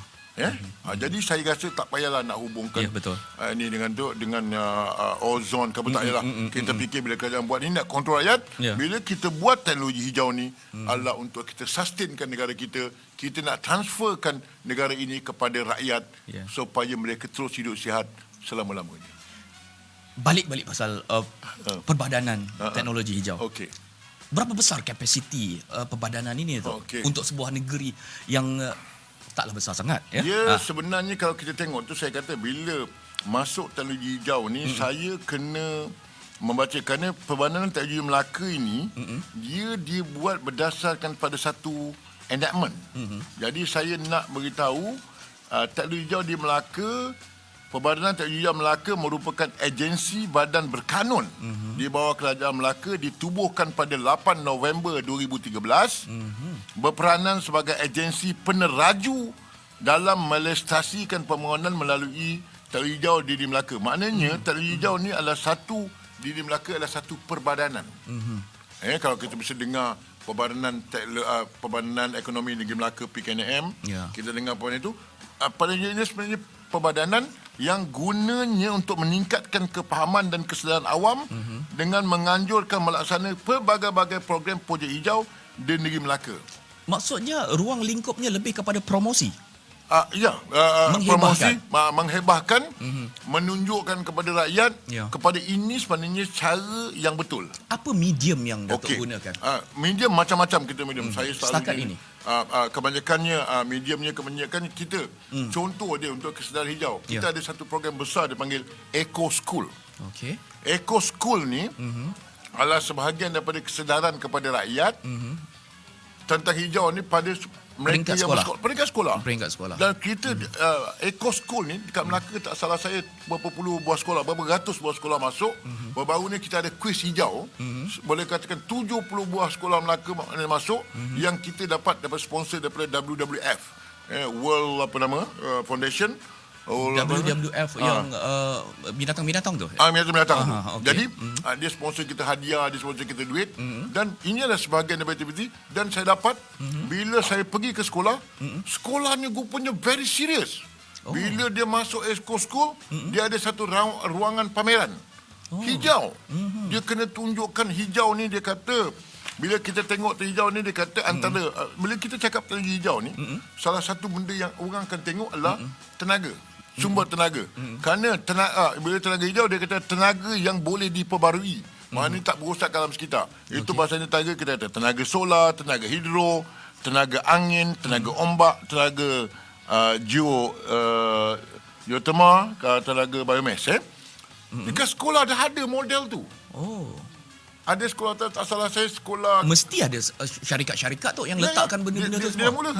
Jadi saya rasa tak payahlah nak hubungkan betul. Ini dengan ozon ke tak payahlah. Kita fikir bila kerajaan buat ni nak kontrol rakyat, bila kita buat teknologi hijau ni adalah untuk kita sustainkan negara kita, kita nak transferkan negara ini kepada rakyat supaya mereka terus hidup sihat selama-lamanya. Balik pasal perbadanan teknologi hijau. Okey. Berapa besar kapasiti perbadanan ini tu untuk sebuah negeri yang taklah besar sangat sebenarnya kalau kita tengok tu saya kata bila masuk teknologi hijau ni saya kena membaca kerana perbadanan teknologi Melaka ini dia buat berdasarkan pada satu enactment. Jadi saya nak beritahu teknologi hijau di Melaka, Perbadanan Teknologi Hijau Melaka merupakan agensi badan berkanun di bawah Kerajaan Melaka, ditubuhkan pada 8 November 2013, berperanan sebagai agensi peneraju dalam melestarikan pembangunan melalui teknologi hijau di Melaka. Maknanya teknologi hijau ni adalah satu di Melaka adalah satu perbadanan. Kalau kita bisa dengar Perbadanan Ekonomi Negeri Melaka PKNM, kita dengar poin itu, pada ini sebenarnya perbadanan yang gunanya untuk meningkatkan kepahaman dan kesedaran awam dengan menganjurkan melaksanakan pelbagai-bagai program projek hijau di negeri Melaka. Maksudnya ruang lingkupnya lebih kepada promosi. Promosi, menghebahkan, menunjukkan kepada rakyat kepada ini sebenarnya cara yang betul. Apa medium yang Datuk gunakan? Medium macam-macam kita medium. Saya selalu setakat ini. Kebanyakannya mediumnya kebanyakan kita. Contoh dia untuk kesedaran hijau. Kita ada satu program besar dipanggil Eco School. Eco School ni adalah sebahagian daripada kesedaran kepada rakyat tentang hijau ni pada mereka yang peringkat sekolah. Dan kita Eco School ni dekat Melaka, tak salah saya, berapa puluh buah sekolah, berapa ratus buah sekolah masuk. Baru-baru ni kita ada kuis hijau. Boleh katakan 70 buah sekolah Melaka masuk yang kita dapat sponsor daripada WWF, World Foundation. WWF yang binatang-binatang tu? Binatang-binatang tu. Jadi dia sponsor kita hadiah, dia sponsor kita duit. Dan ini adalah sebahagian daripada aktiviti. Dan saya dapat bila saya pergi ke sekolah, sekolahnya rupanya very serious. Bila dia masuk Eco School, dia ada satu ruangan pameran hijau. Dia kena tunjukkan hijau ni. Dia kata bila kita tengok hijau ni, dia kata antara bila kita cakap tentang hijau ni, salah satu benda yang orang akan tengok adalah tenaga, sumber tenaga. Kerana bila tenaga hijau, dia kata tenaga yang boleh diperbarui. Maknanya tak berosak alam sekitar. Itu bahasanya tenaga, kita kata tenaga solar, tenaga hidro, tenaga angin, tenaga ombak, tenaga geothermal, tenaga biomass. Dekat sekolah ada model tu. Ada sekolah, tak salah saya, sekolah mesti ada syarikat-syarikat tu yang letakkan benda-benda tu semua. Dia mula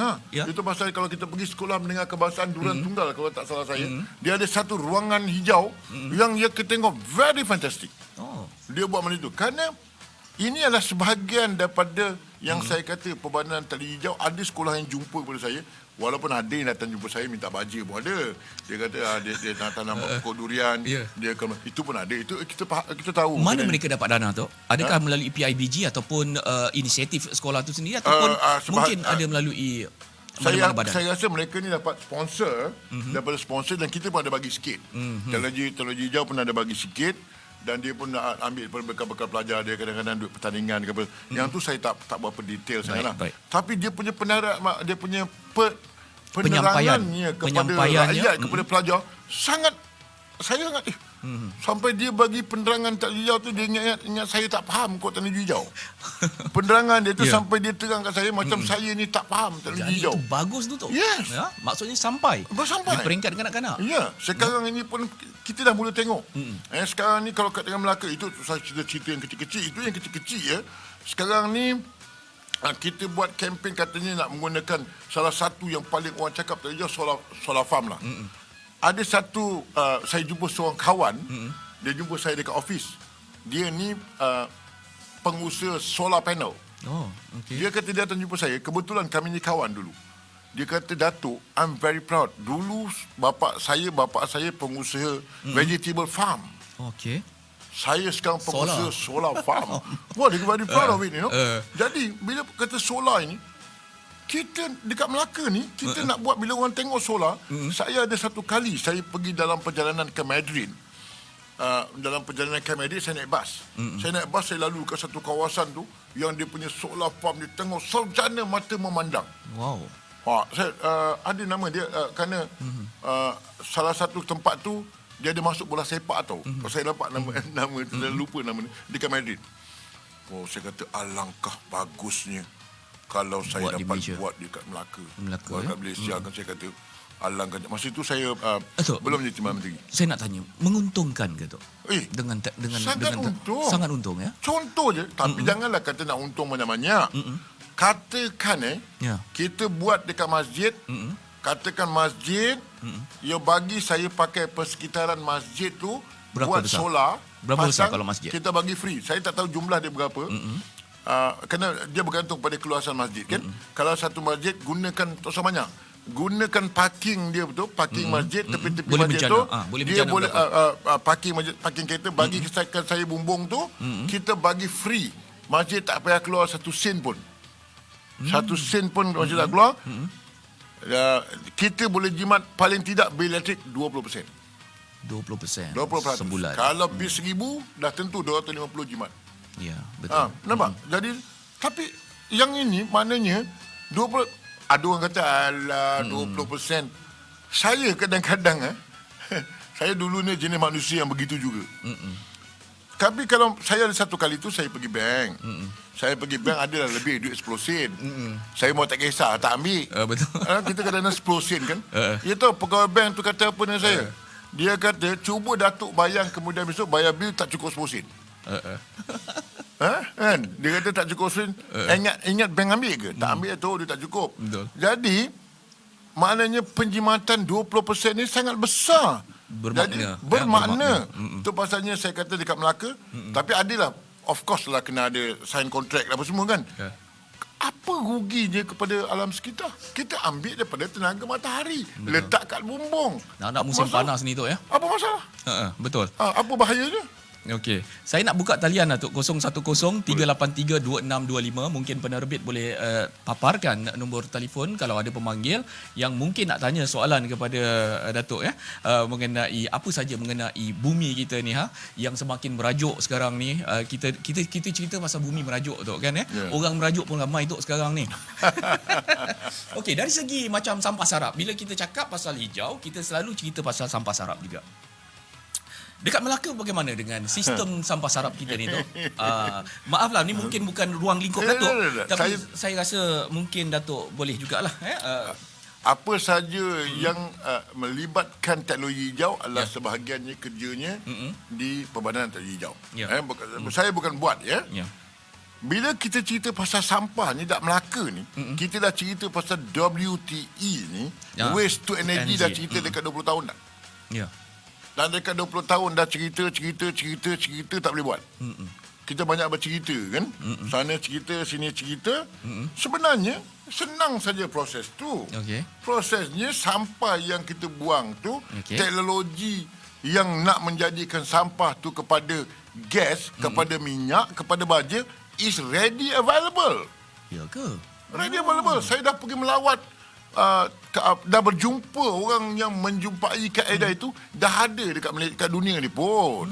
Itu pasal kalau kita pergi sekolah mendengar kebahasaan Duran Tunggal, kalau tak salah saya, dia ada satu ruangan hijau yang kita tengok very fantastic. Dia buat benda itu. Kerana ini adalah sebahagian daripada yang saya kata perbadanan teknologi hijau. Ada sekolah yang jumpa kepada saya, walaupun ada yang datang jumpa saya minta baja pun ada. Dia kata dia nak tanam pokok durian. Itu pun ada. Itu kita tahu. Mana mereka dapat dana tu? Adakah melalui PIBG ataupun inisiatif sekolah tu sendiri, ataupun mungkin ada melalui mana-mana badan? Saya rasa mereka ni dapat sponsor, daripada sponsor, dan kita pun ada bagi sikit. Teknologi hijau pun ada bagi sikit. Dan dia pun nak ambil bekal-bekal pelajar dia, kadang-kadang duit pertandingan ke apa. Yang tu saya tak berapa detail sangatlah. Tapi dia punya dia punya penerangannya kepada rakyat, kepada pelajar sangat, saya sangat sampai dia bagi penerangan teknologi hijau tu, dia ingat saya tak faham kod teknologi hijau. Penerangan dia tu sampai dia terang kat saya macam saya ni tak faham teknologi hijau. Itu bagus tu. Yes. Maksudnya sampai di peringkat kanak-kanak. Sekarang ini pun kita dah mula tengok. Sekarang ni kalau kat tengah Melaka, itu saya cerita yang kecil-kecil, itu yang kecil-kecil Sekarang ni kita buat kempen, katanya nak menggunakan salah satu yang paling orang cakap tadi, solar farm lah. Ada satu, saya jumpa seorang kawan, dia jumpa saya dekat office. Dia ni pengusaha solar panel. Dia kata dia datang jumpa saya, kebetulan kami ni kawan dulu. Dia kata, "Datuk, I'm very proud. Dulu bapa saya pengusaha vegetable farm. Saya sekarang pengusaha solar farm." Wah, dia very proud of it, Jadi bila kata solar ini, kita dekat Melaka ni, kita nak buat bila orang tengok solar. Saya ada satu kali saya pergi dalam perjalanan ke Madrid. Dalam perjalanan ke Madrid saya naik bas. Saya naik bas, saya lalu ke satu kawasan tu yang dia punya solar farm, dia tengok sarjana mata memandang. Wow. Saya ada nama dia kerana salah satu tempat tu dia ada masuk bola sepak tau. Kalau saya dapat nama tu, saya lupa nama dia, dekat Madrid. Saya kata alangkah bagusnya kalau saya Buat di dapat Malaysia. buat dekat Melaka. Melaka, Dekat Malaysia kan, saya kata alangkah. Masa itu saya Datuk, belum jadi Timbalan Menteri. Saya nak tanya, menguntungkan ke tu? Dengan sangat untung. Sangat untung ya. Contoh je, tapi janganlah kata nak untung banyak-banyak. Katakan Ya. kita buat dekat masjid, katakan masjid, dia bagi saya pakai persekitaran masjid tu, Berapa buat besar? solar, Berapa besar pasang, kalau masjid? kita bagi free. Saya tak tahu jumlah dia berapa. Kerana dia bergantung pada keluasan masjid kan. Kalau satu masjid gunakan tak usah banyak. Gunakan parking dia betul, parking masjid, tepi-tepi Boleh masjid bencana. tu, Boleh dia bencana boleh berapa? parking masjid, parking kereta bagi saya bumbung tu, kita bagi free. Masjid tak payah keluar satu sen pun. Satu sen pun masjid tak keluar. Kita boleh jimat paling tidak bil elektrik 20%. 20%. 20%. Sebulan. Kalau bil 1,000 dah tentu 250 jimat. Ya, betul. Nampak? Jadi tapi yang ini maknanya 20, ada orang kata alah 20%. Saya kadang-kadang saya dulu ni jenis manusia yang begitu juga. Tapi kalau saya ada satu kali tu saya pergi bank. Saya pergi bank adalah lebih duit 10 sen. Saya mau tak kisah, tak ambil. Betul. Kita kadang-kadang 10 sen kan. Dia tahu pegawai bank tu kata apa dengan saya. Dia kata cuba Datuk bayang kemudian besok bayar bil tak cukup 10 sen. Kan? Dia kata tak cukup sen. Ingat bank ambil ke? Tak ambil tu dia tak cukup. Betul. Jadi maknanya penjimatan 20% ni sangat besar. Bermakna. Jadi, Ya, bermakna. Itu pasalnya saya kata dekat Melaka. Tapi adalah, of course lah kena ada sign contract apa semua kan. Ya. Apa ruginya kepada alam sekitar? Kita ambil daripada tenaga matahari. Letak kat bumbung. Nak Apa musim masalah? panas ni tu ya. Apa masalah? Betul. Apa bahayanya? Okey. Saya nak buka talian Datuk 010-383-2625. Mungkin penerbit boleh paparkan nombor telefon kalau ada pemanggil yang mungkin nak tanya soalan kepada Datuk ya. Mengenai apa saja mengenai bumi kita ni yang semakin merajuk sekarang ni. Kita cerita pasal bumi merajuk tu kan ya. Yeah. Orang merajuk pun ramai tu sekarang ni. Okey, dari segi macam sampah sarap. Bila kita cakap pasal hijau, kita selalu cerita pasal sampah sarap juga. Dekat Melaka bagaimana dengan sistem sampah sarap kita ni tu? Maaflah, ni mungkin bukan ruang lingkup Datuk. Tapi saya rasa mungkin Datuk boleh jugalah. Apa saja yang melibatkan teknologi hijau adalah sebahagiannya kerjanya di Perbadanan Teknologi Hijau. Ya. Saya bukan buat ya. Ya. Bila kita cerita pasal sampah ni dekat Melaka ni, kita dah cerita pasal WTE ni, Waste to Energy dah cerita dekat 20 tahun dah. Ya. Dan dekat 20 tahun dah cerita tak boleh buat. Kita banyak bercerita kan. Sana cerita, sini cerita. Sebenarnya senang saja proses tu. Okey. Prosesnya sampah yang kita buang tu, Okey. teknologi yang nak menjadikan sampah tu kepada gas, kepada minyak, kepada baja is ready available. Ya ke? Ready available. Saya dah pergi melawat, dah berjumpa orang yang menjumpai kaedah itu, dah ada dekat dunia ni pun.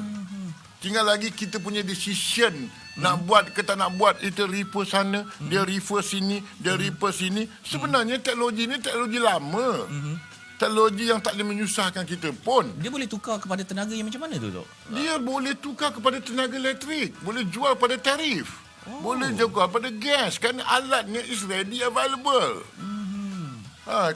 Tinggal lagi kita punya decision nak buat ke tak nak buat. Itu refer sana, dia refer sini, dia refer sini. Sebenarnya teknologi ni teknologi lama. Teknologi yang tak boleh menyusahkan kita pun. Dia boleh tukar kepada tenaga yang macam mana tu, Dok? Dia boleh tukar kepada tenaga elektrik, boleh jual pada tarif, boleh jual pada gas, kerana alatnya is ready available.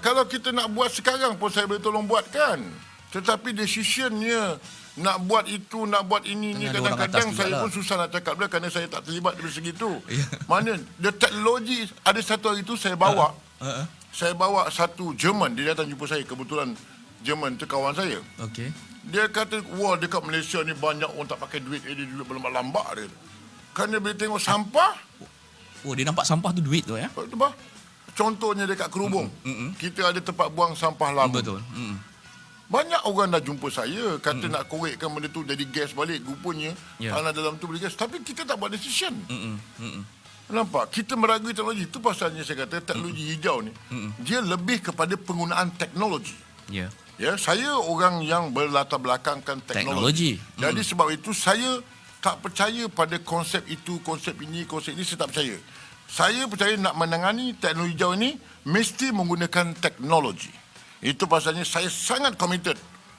Kalau kita nak buat sekarang pun saya boleh tolong buatkan. Tetapi decisionnya nak buat itu, nak buat ini, ni Ada orang kadang-kadang atas saya jugalah. pun susah nak cakap dia kerana saya tak terlibat dari segi itu. Ya. Mana the teknologi, ada satu hari itu saya bawa saya bawa satu Jerman, dia datang jumpa saya, kebetulan Jerman tu kawan saya. Okey. Dia kata, wah dekat Malaysia ni banyak orang tak pakai duit, dia duit berlambak-lambak dia. Kerana bila tengok sampah, Oh, dia nampak sampah tu duit tu ya? tu bah, contohnya dekat Kerubung, kita ada tempat buang sampah lama. Betul. Banyak orang dah jumpa saya, kata nak korekkan benda tu jadi gas balik. Rupanya Ya. tanah dalam tu boleh gas. Tapi kita tak buat decision. Nampak? Kita meragui teknologi. Itu pasalnya saya kata teknologi hijau ni, dia lebih kepada penggunaan teknologi. Ya. Ya, saya orang yang berlatar belakangkan teknologi. Teknologi. Jadi sebab itu saya tak percaya pada konsep itu, konsep ini, saya tak percaya. Saya percaya nak menangani teknologi hijau ini mesti menggunakan teknologi. Itu pasalnya saya sangat committed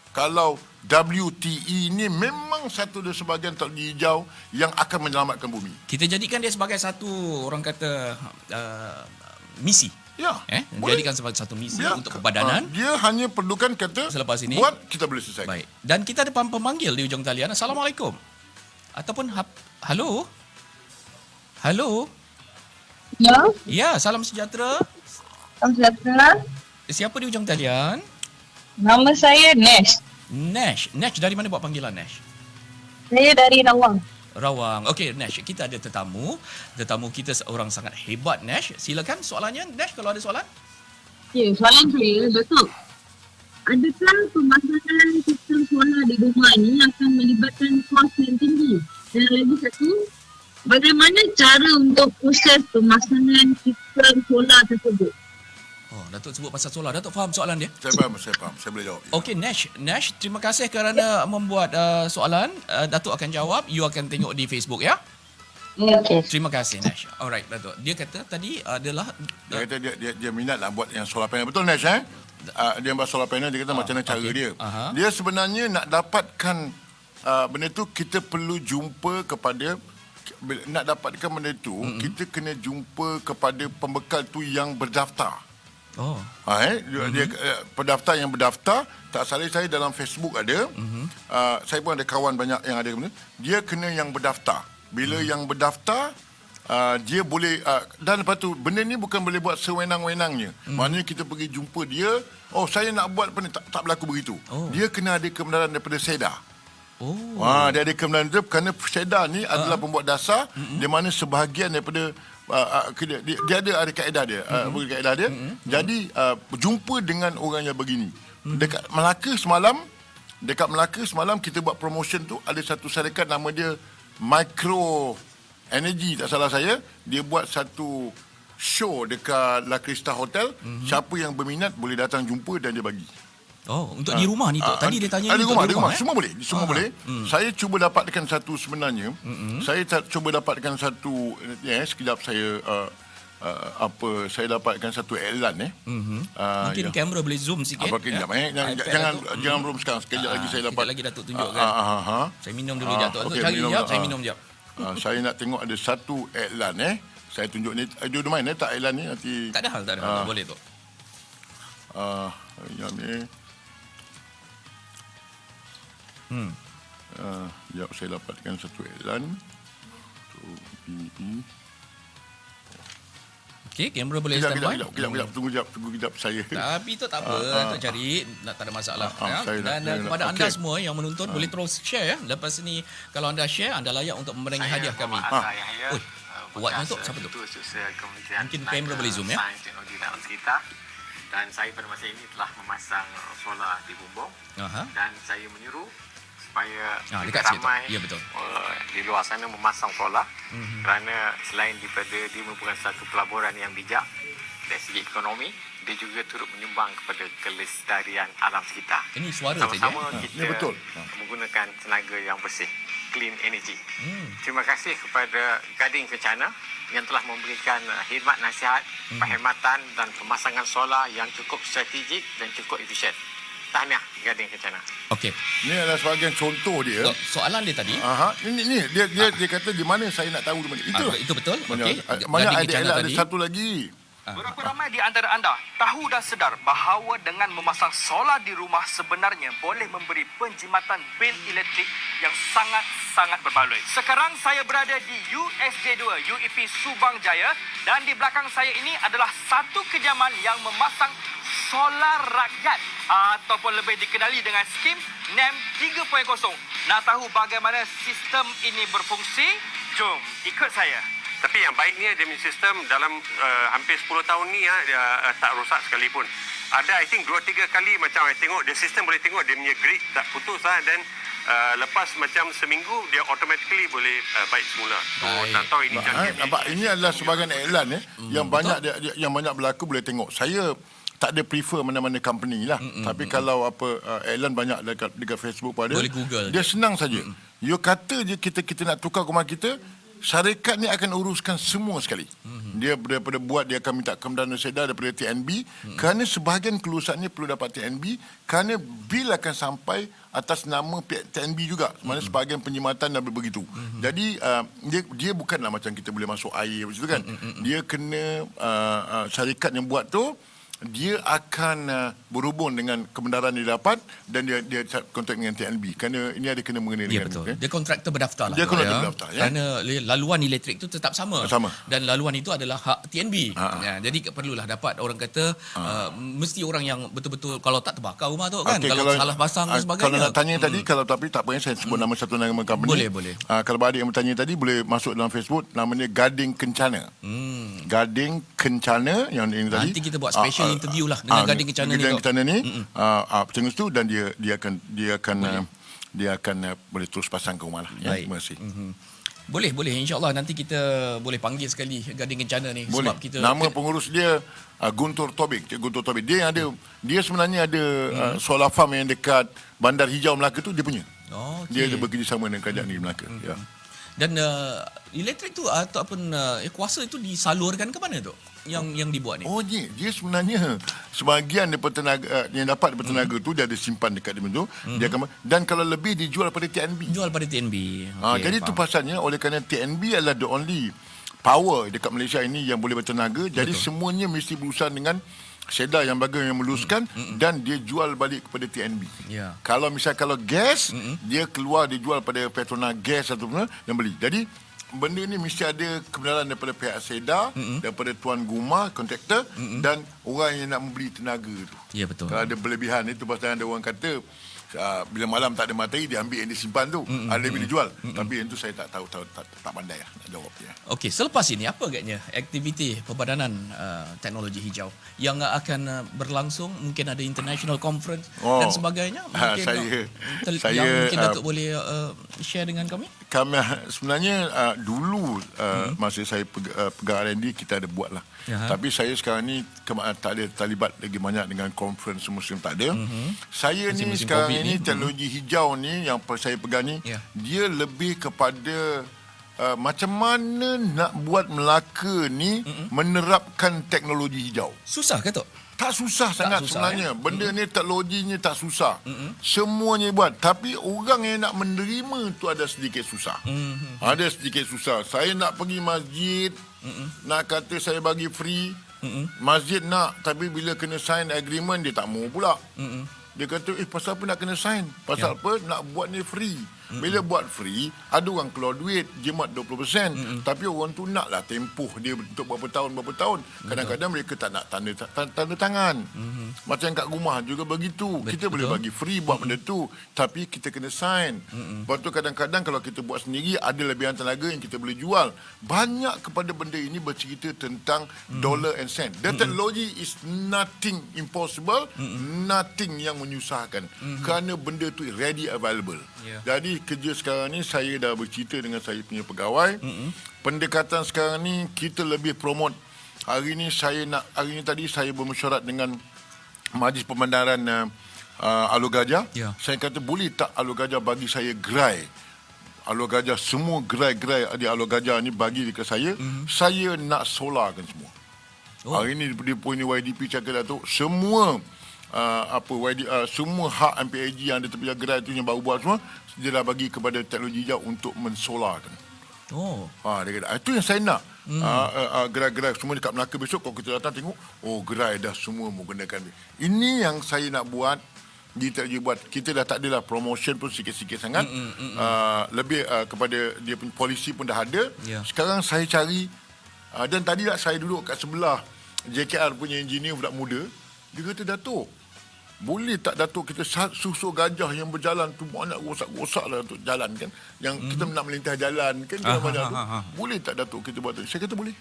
kalau WTE ini memang satu dari sebahagian teknologi hijau yang akan menyelamatkan bumi. Kita jadikan dia sebagai satu, orang kata, misi. Ya, boleh. Jadikan sebagai satu misi Dia, untuk perbadanan. dia hanya perlukan kata Selepas ini, buat, kita boleh selesai. Baik. Dan kita ada pemanggil di ujung talian. Assalamualaikum. Ataupun halo. Halo. Ya, Ya, salam sejahtera. salam sejahtera. Siapa di ujung talian? Nama saya Nash. Nash. Nash dari mana buat panggilan Nash? Saya dari Rawang. Rawang. Okey Nash, kita ada tetamu. Tetamu kita seorang sangat hebat Nash. Silakan soalannya Nash kalau ada soalan. Ya, soalan saya, Datuk. Adakah pemasangan sistem solar di rumah ini akan melibatkan kos yang tinggi? Dan lagi satu, bagaimana cara untuk proses pemasangan sistem solar tersebut? Oh, Datuk sebut pasal solar. Datuk faham soalan dia? Saya faham. Saya boleh jawab. Okey Nash, terima kasih kerana membuat soalan. Datuk akan jawab. You akan tengok di Facebook ya. Okey. Terima kasih Nash. Alright Datuk. Dia kata tadi adalah Dia kata dia minat nak buat yang solar panel. Betul Nash dia buat solar panel, dia kata macam mana cara dia. Dia sebenarnya nak dapatkan benda tu kita perlu jumpa kepada, nak dapatkan benda tu kita kena jumpa kepada pembekal tu yang berdaftar. Oh. Dia pendaftar yang berdaftar, tak salah saya dalam Facebook ada. Saya pun ada kawan banyak yang ada benda. Dia kena yang berdaftar. Bila yang berdaftar, dia boleh dan lepas tu benda ni bukan boleh buat sewenang-wenangnya. Maknanya kita pergi jumpa dia, oh saya nak buat apa ni, tak berlaku begitu. Dia kena ada kebenaran daripada SEDA. Dia ada kebenaran tu kerana SEDA ni adalah pembuat dasar di mana sebahagian daripada dia ada kaedah dia, kaedah dia. Jadi jumpa dengan orang yang begini. Dekat Melaka semalam kita buat promotion tu, ada satu syarikat nama dia Micro Energy, tak salah saya, dia buat satu show dekat La Crista Hotel. Siapa yang berminat boleh datang jumpa dan dia bagi. Oh, untuk di rumah ni Tok. Tadi dia tanya di untuk rumah. Semua boleh. Saya cuba dapatkan satu sebenarnya. Saya cuba dapatkan satu sekejap saya saya dapatkan satu iklan mungkin kamera boleh zoom sikit. Kejap jangan room sekarang. Sekejap lagi saya dapat. Sekejap lagi Datuk tunjukkan. Saya minum dulu Datuk. Okey, Cari jap, saya minum jap. Saya nak tengok ada satu iklan saya tunjuk ni. You don't mind tak iklan ni nanti. Tak ada hal. Boleh Tok. Yang ni. Sekejap saya dapatkan satu iklan. Okey, kamera boleh standby. Kejap, tunggu kejap saya. Tapi itu tak apa, Tok cari, tak ada masalah. Dan kepada anda semua yang menonton, boleh terus share ya. Lepas ni, kalau anda share, anda layak untuk memenangi hadiah kami. Kuatnya Tok, siapa tu? Mungkin kamera boleh zoom ya. Sains Teknologi dan Alam Sekitar. Dan saya pada masa ini telah memasang solar di Bumbung. Dan saya menyuruh supaya ramai di luar sana memasang solar kerana selain daripada dia merupakan satu pelaburan yang bijak dari segi ekonomi, dia juga turut menyumbang kepada kelestarian alam sekitar. Ini suara sama-sama saja. kita menggunakan tenaga yang bersih, clean energy. Terima kasih kepada Gading Kencana yang telah memberikan khidmat nasihat, perkhidmatan dan pemasangan solar yang cukup strategik dan cukup efisien. Tahniah Gading Kencana. Okey. Ini adalah sebahagian contoh dia. Soalan dia tadi. Ini dia kata di mana saya nak tahu di mana. Itulah. Itu betul. Okey. Mana ada satu lagi. Berapa ramai di antara anda tahu dan sedar bahawa dengan memasang solar di rumah sebenarnya boleh memberi penjimatan bil elektrik yang sangat-sangat berbaloi. Sekarang saya berada di USJ2 UEP Subang Jaya dan di belakang saya ini adalah satu kediaman yang memasang solar rakyat ataupun lebih dikenali dengan skim NEM 3.0. Nak tahu bagaimana sistem ini berfungsi? Jom ikut saya. Tapi yang baiknya dia punya sistem dalam hampir 10 tahun ni dia tak rosak sekalipun. Ada I think 2-3 kali macam saya tengok dia sistem boleh tengok dia punya grid tak putus dan lepas macam seminggu dia automatically boleh baik semula. So tak tahu ini Nampak, ini adalah sebahagian iklan yang banyak yang banyak berlaku boleh tengok. Saya tak ada prefer mana-mana company lah. Tapi kalau iklan banyak dekat Facebook pada, boleh Google dia senang saja. You kata je kita nak tukar rumah kita, syarikat ni akan uruskan semua sekali. Dia daripada buat, dia akan minta kemudahan sedah daripada TNB, kerana sebahagian kelulusannya perlu dapat TNB, kerana bil akan sampai atas nama TNB juga. Maksudnya sebahagian penjimatan dan begitu. Jadi dia bukanlah macam kita boleh masuk air macam tu kan. Dia kena syarikat yang buat tu, dia akan berhubung dengan kebenaran dia dapat, dan dia kontrak dengan TNB, kerana ini ada kena mengenai dengan betul. Dia kontraktor berdaftar lah. Dia kontraktor berdaftar, kerana laluan elektrik itu tetap sama. Dan laluan itu adalah hak TNB. Jadi perlulah dapat, orang kata mesti orang yang betul-betul, kalau tak terbakar rumah tu kan, kalau salah pasang dan sebagainya. Kalau nak tanya tadi, kalau tapi tak payah saya sebut nama satu nama company. Boleh. Kalau adik yang bertanya tadi, boleh masuk dalam Facebook, namanya Gading Kencana. Gading Kencana yang ini tadi. Nanti kita buat special interview lah dengan Gading Kencana ni. Macam itu, dan dia akan boleh terus pasang ke rumah lah. Terima kasih. Boleh, InsyaAllah nanti kita boleh panggil sekali Gading Kencana ni. Boleh. Sebab kita Nama pengurus dia Guntur Tobik. Dia sebenarnya ada solar farm yang dekat Bandar Hijau Melaka tu, dia punya. Dia ada bekerjasama dengan kerajaan negeri Melaka. Dan elektrik tu ataupun kuasa itu disalurkan ke mana tu yang dibuat ni? Dia sebenarnya sebahagian daripada tenaga yang dapat daripada tenaga tu, dia ada simpan dekat dia tu. Dia akan, dan kalau lebih dijual pada TNB. Jadi tu pasalnya, oleh kerana TNB adalah the only power dekat Malaysia ini yang boleh bertenaga. Jadi semuanya mesti berurusan dengan Seda yang bagian yang meluluskan, dan dia jual balik kepada TNB. Kalau gas, dia keluar, dia jual pada Petronas Gas atau mana yang beli. Jadi benda ni mesti ada kebenaran daripada pihak Seda, daripada tuan rumah, kontraktor, dan orang yang nak membeli tenaga tu. Ya, betul. Kalau ada berlebihan itu, pasal ada orang kata bila malam tak ada materi, dia ambil yang disimpan tu, ada yang dijual. Tapi yang tu saya tak tahu, tak pandai lah nak jawab dia. Okey, selepas ini apa agaknya aktiviti Perbadanan Teknologi Hijau yang akan berlangsung? Mungkin ada international conference dan sebagainya. Mungkin yang mungkin Datuk boleh share dengan kami? Kami sebenarnya dulu masa saya pegang R&D, kita ada buat lah. Tapi saya sekarang ni tak ada terlibat lagi banyak dengan conference musim, tak ada. Saya ni sekarang ini teknologi hijau ni yang saya pegang ni, dia lebih kepada macam mana nak buat Melaka ni menerapkan teknologi hijau. Susah ke tu? Tak susah sangat sebenarnya. Benda ni teknologinya tak susah. Semuanya buat. Tapi orang yang nak menerima tu ada sedikit susah. Ada sedikit susah. Saya nak pergi masjid, nak kata saya bagi free. Masjid nak, tapi bila kena sign agreement, dia tak mau pula. Dia kata, pasal apa nak kena sign? Pasal apa nak buat ni free? Bila buat free, ada orang keluar duit, jimat 20%. Tapi orang tu naklah tempoh dia untuk berapa tahun. Kadang-kadang mereka tak nak tanda tangan. Macam kat rumah juga begitu. Kita boleh bagi free buat benda tu, tapi kita kena sign. Lepas tu kadang-kadang kalau kita buat sendiri, ada lebihan tenaga yang kita boleh jual. Banyak kepada benda ini bercerita tentang dollar and cent. The technology is nothing impossible, nothing yang menyusahkan. Kerana benda tu ready available. Jadi kerja sekarang ni, saya dah bercerita dengan saya punya pegawai. Pendekatan sekarang ni kita lebih promote. Hari ni tadi saya bermesyuarat dengan Majlis Pemandaran Alur Gajah. Saya kata, boleh tak Alur Gajah bagi saya gerai? Alur Gajah, semua gerai-gerai di Alur Gajah ni bagi dekat saya. Saya nak solarkan semua. Hari ni dia punya YDP cakap, Datuk, semua semua hak MPAG yang ada tepi gerai tu yang baru buat semua, dia dah bagi kepada teknologi hijau untuk mensolarkan. Dia kata, itu yang saya nak. Gerai-gerai semua dekat Melaka besok, kalau kita datang tengok, gerai dah semua menggunakan. Ini yang saya nak buat. Kita dah tak adalah promotion pun sikit-sikit sangat. Lebih kepada dia punya polisi pun dah ada. Sekarang saya cari, dan tadi lah saya duduk kat sebelah JKR punya engineer, budak muda. Dia kata, Datuk, boleh tak Datuk kita susu gajah yang berjalan tu banyak rosak-rosak lah untuk jalan kan, yang kita nak melintah jalan kan, banyak tu. Boleh tak Datuk kita buat tu? Saya kata boleh.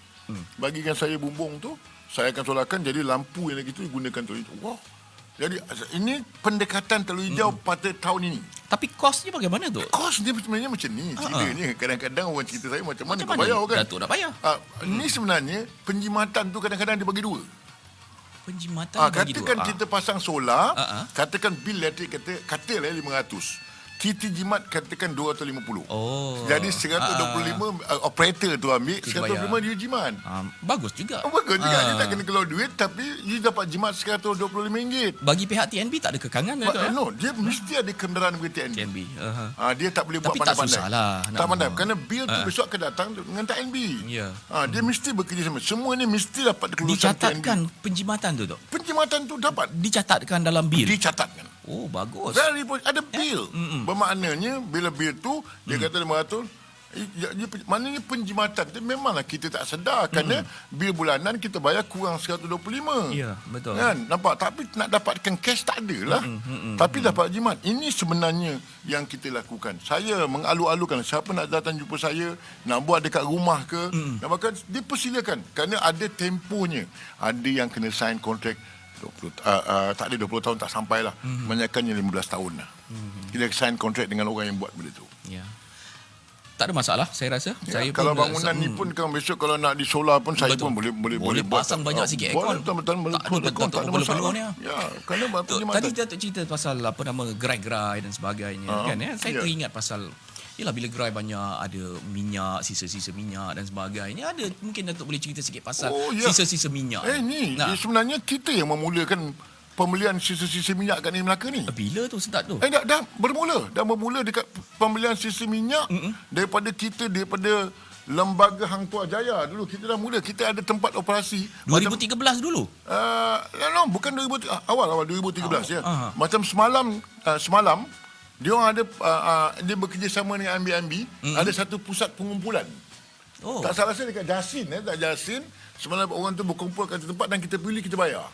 Bagikan saya bumbung tu, saya akan solarkan, jadi lampu yang lagi tu digunakan tu. Wah, Jadi ini pendekatan telur hijau pada tahun ini. Tapi kosnya bagaimana tu? Kos dia sebenarnya macam ni. Ceritanya kadang-kadang orang cerita saya macam mana kau mana bayar kan. Datuk nak bayar? Ini sebenarnya penjimatan tu kadang-kadang dibagi dua. Penjimatan bagi dua. Katakan kita pasang solar, katakan bil elektrik katalah 500. Kita jimat katakan 250. Jadi 125 operator tu ambil, 125 dia jimat. Bagus juga. Bagus juga. Dia tak kena keluar duit tapi dia dapat jimat RM125. Bagi pihak TNB tak ada kekangan No, dia mesti ada kenderaan dengan TNB. Dia tak boleh tapi buat pandai-pandai. Tak susah lah. Tak pandai. Kerana bil tu besok akan datang dengan TNB. Dia mesti bekerjasama. Semua ni mesti dapat kelulusan TNB. Dicatatkan penjimatan tu, Dok? Penjimatan tu dapat. Dicatatkan dalam bil? Dicatatkan. Oh, bagus. Ada bil. Bermaknanya bila bil tu dia kata 500, maknanya penjimatan tu memanglah kita tak sedar kerana bil bulanan kita bayar kurang 125. Ya, betul. Kan? Nampak? Tapi nak dapatkan cash tak adalah. Tapi dapat jimat. Ini sebenarnya yang kita lakukan. Saya mengalu-alukan siapa nak datang jumpa saya, nak buat dekat rumah ke, nak makan, dipersilakan. Kerana ada tempohnya. Ada yang kena sign kontrak 20, tak ada 20 tahun tak sampai lah. Kebanyakannya 15 tahun lah. Kita sign kontrak dengan orang yang buat benda tu. Ya. Tak ada masalah saya rasa. Saya kalau pun, bangunan ni pun kan besok kalau nak di solar pun saya pun boleh pasang banyak sikit aircon. Tak ada perlu ni. Ya, kerana tadi Datuk cerita pasal apa nama gerai-gerai dan sebagainya kan ya. Saya teringat pasal yalah bila gerai banyak ada minyak, sisa-sisa minyak dan sebagainya. Ada mungkin Datuk boleh cerita sikit pasal sisa-sisa minyak. Sebenarnya kita yang memulakan pembelian sisa-sisa minyak kat Melaka ni. Bila tu start tu? Dah bermula. Dah bermula dekat pembelian sisa minyak daripada Lembaga Hang Tuah Jaya dulu. Kita dah mula. Kita ada tempat operasi. 2013 dulu? Bukan 2013. Awal 2013 ya. Macam semalam dia orang ada dia bekerjasama dengan MBMB, ada satu pusat pengumpulan. Tak salah saya dekat Jasin, Jasin. Semalam orang tu berkumpul kat tempat dan kita pilih, kita bayar.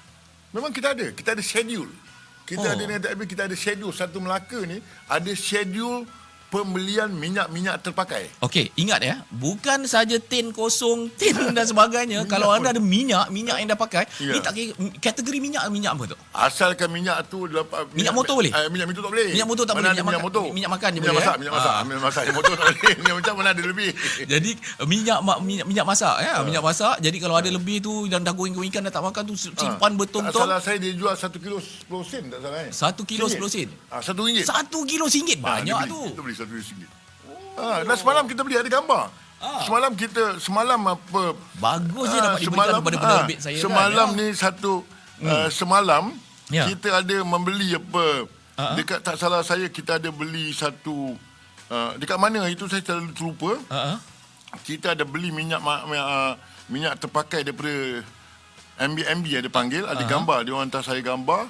Memang kita ada schedule. Kita ada schedule. Satu Melaka ni ada schedule pembelian minyak terpakai. Okey, ingat ya, bukan saja tin kosong, tin dan sebagainya. Kalau anda ada minyak yang dah pakai, ni tak kira kategori minyak apa tu? Asalkan minyak tu minyak motor boleh? Minyak motor tak boleh. Minyak motor tak boleh. Minyak makan je boleh. Minyak masak. Motor tak boleh. Minyak macam mana ada lebih. Jadi minyak masak ya, minyak masak. Jadi kalau ada lebih tu dan dah goreng ikan dah tak makan tu simpan bertong-tong. Tak salah saya dia jual 1 kilo 10 sen tak salah. 1 kilo 10 sen. RM1. 1 kilo RM1 banyak tu. Kita beli RM1. Dan semalam kita beli ada gambar. Semalam apa? Bagus je dapat diberikan kepada penerbit saya. Semalam ni semalam kita ada membeli apa? Dekat tak salah saya kita ada beli satu dekat mana itu saya terlupa. Kita ada beli minyak terpakai daripada MBMB ada panggil, ada gambar, dia orang hantar saya gambar.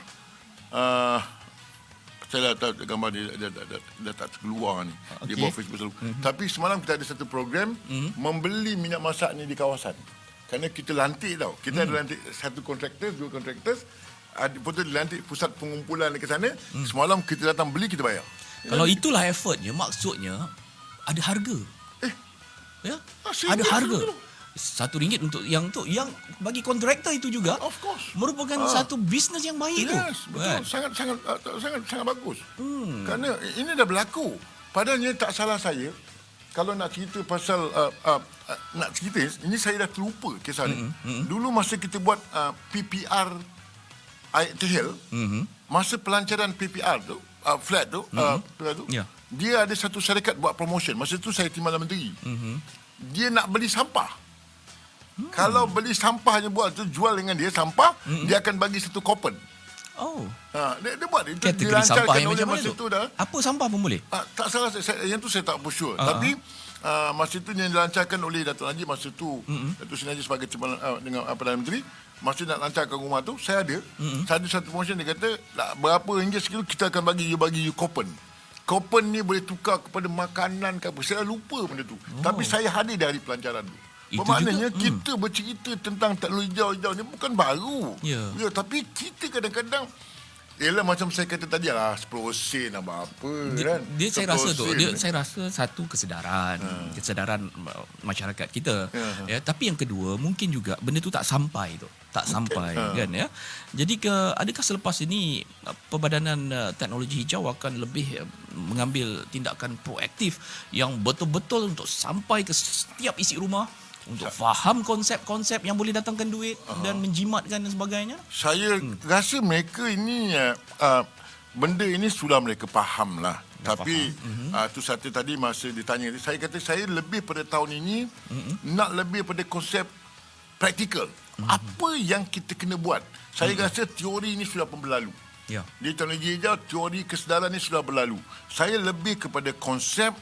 Saya dah tahu gambar dia dah tak keluar ni. Dia buat Facebook selalu. Tapi semalam kita ada satu program membeli minyak masak ni di kawasan. Kerana kita lantik tau. Kita ada lantik satu kontraktor, dua kontraktor. Lepas tu dilantik pusat pengumpulan ke sana. Semalam kita datang beli, kita bayar. Kalau itulah effortnya, maksudnya ada harga. Ya? Ada harga. RM1 untuk yang bagi kontraktor itu juga of course merupakan satu bisnes yang baik tu. Betul. Sangat bagus. Kerana ini dah berlaku. Padahalnya tak salah saya kalau nak cerita pasal nak cerita ini saya dah terlupa kisah ni. Dulu masa kita buat PPR ITL, masa pelancaran PPR tu flat tu, dia ada satu syarikat buat promotion. Masa tu saya Timbalan Menteri. Dia nak beli sampah. Kalau beli sampahnya buat tu jual dengan dia sampah, dia akan bagi satu coupon. Dia buat itu kategori sampah yang oleh macam masa mana tu dah. Apa sampah pun boleh? Tak salah yang tu saya tak sure. Tapi masa tu yang dilancarkan oleh Datuk Najib masa tu, Datuk Seri Najib sebagai dengan Perdana Menteri, masa nak lancarkan rumah tu, saya ada satu promotion, dia kata berapa ringgit sekilo kita akan bagi you coupon. Coupon ni boleh tukar kepada makanan ke apa. Saya lupa benda tu. Tapi saya hadir dari pelancaran tu. Bermaknanya kita bercerita tentang teknologi hijau ni bukan baru. Tapi kita kadang-kadang Yelah macam saya kata tadi lah 10 sen apa kan. Saya rasa satu kesedaran masyarakat kita. Ya, tapi yang kedua mungkin juga benda tu tak sampai kan ya. Jadi adakah selepas ini Perbadanan Teknologi Hijau akan lebih mengambil tindakan proaktif yang betul-betul untuk sampai ke setiap isi rumah untuk faham konsep-konsep yang boleh datangkan duit dan menjimatkan dan sebagainya? Saya rasa mereka ini benda ini sudah mereka faham lah. Tapi tu satu tadi masa ditanya, saya kata saya lebih pada tahun ini nak lebih pada konsep praktikal. Apa yang kita kena buat? Saya rasa teori ini sudah pun berlalu. Ya. Di teknologi hijau, teori kesedaran ini sudah berlalu. Saya lebih kepada konsep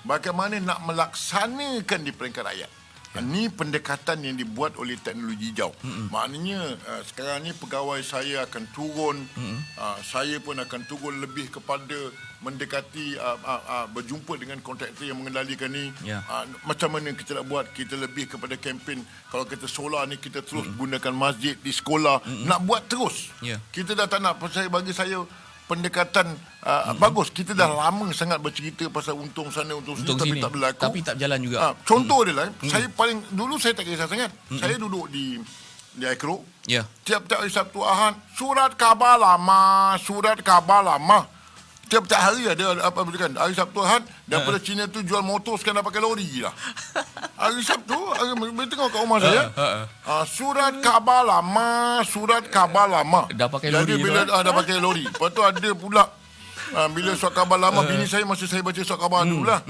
bagaimana nak melaksanakan di peringkat rakyat. Ini pendekatan yang dibuat oleh teknologi hijau. Maknanya sekarang ni pegawai saya akan turun, saya pun akan turun lebih kepada mendekati, berjumpa dengan kontraktor yang mengendalikan ni. Macam mana kita nak buat, kita lebih kepada kempen. Kalau kita solar ni kita terus gunakan masjid di sekolah, nak buat terus. Kita dah tak nak, bagi saya pendekatan bagus. Kita dah lama sangat bercerita pasal untung sana, untung sini, tapi tak berlaku. Tapi tak berjalan juga. Contoh dia lah, saya paling dulu saya tak kisah sangat. Saya duduk di Aikro. Tiap-tiap hari Sabtu Ahad, surat khabar lama. Tiap-tiap hari ada apa kan? Hari Sabtu Ahad daripada China tu jual motor sekarang dah pakai lori lah. Hari Sabtu, tengok kat rumah saya. Surat khabar lama. Dah pakai jadi lori. Bila dah pakai lori. Lepas tu ada pula bila surat khabar lama, bini saya masa saya baca surat khabar dulu lah.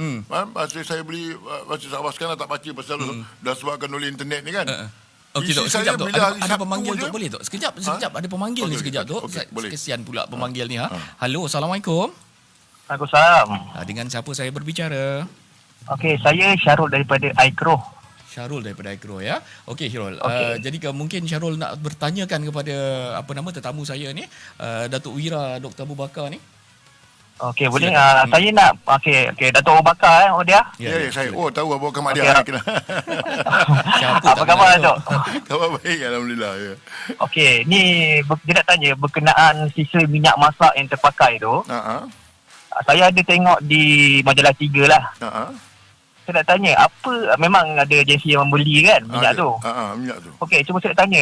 Masa saya beli baca surat khabar, sekarang tak baca pasal dah sebabkan oleh internet ni kan. Okey, Tok, sekejap, Tok. Ada pemanggil, Tok, boleh, Tok? Sekejap. Ada pemanggil ni sekejap, Tok. Kesian pula pemanggil ni. Halo, Assalamualaikum. Waalaikumsalam. Dengan siapa saya berbicara? Okey, saya Syarul daripada Aikro. Syarul daripada Aikro, ya. Okey, Syarul. Jadi mungkin Syarul nak bertanyakan kepada tetamu saya ni, Datuk Wira Dr. Abu Bakar ni. Okey, boleh. Saya nak Datuk Abu Bakar dia. Ya, saya. Oh, tahu Abu Bakar mak dia. Apa khabar, Datuk? Khabar baik, alhamdulillah. Ya. Okey, ni dia nak tanya berkenaan sisa minyak masak yang terpakai tu. Saya ada tengok di Majalah 3 lah. Saya nak tanya, apa memang ada agensi yang membeli kan minyak tu? Minyak tu. Okey, cuma saya nak tanya,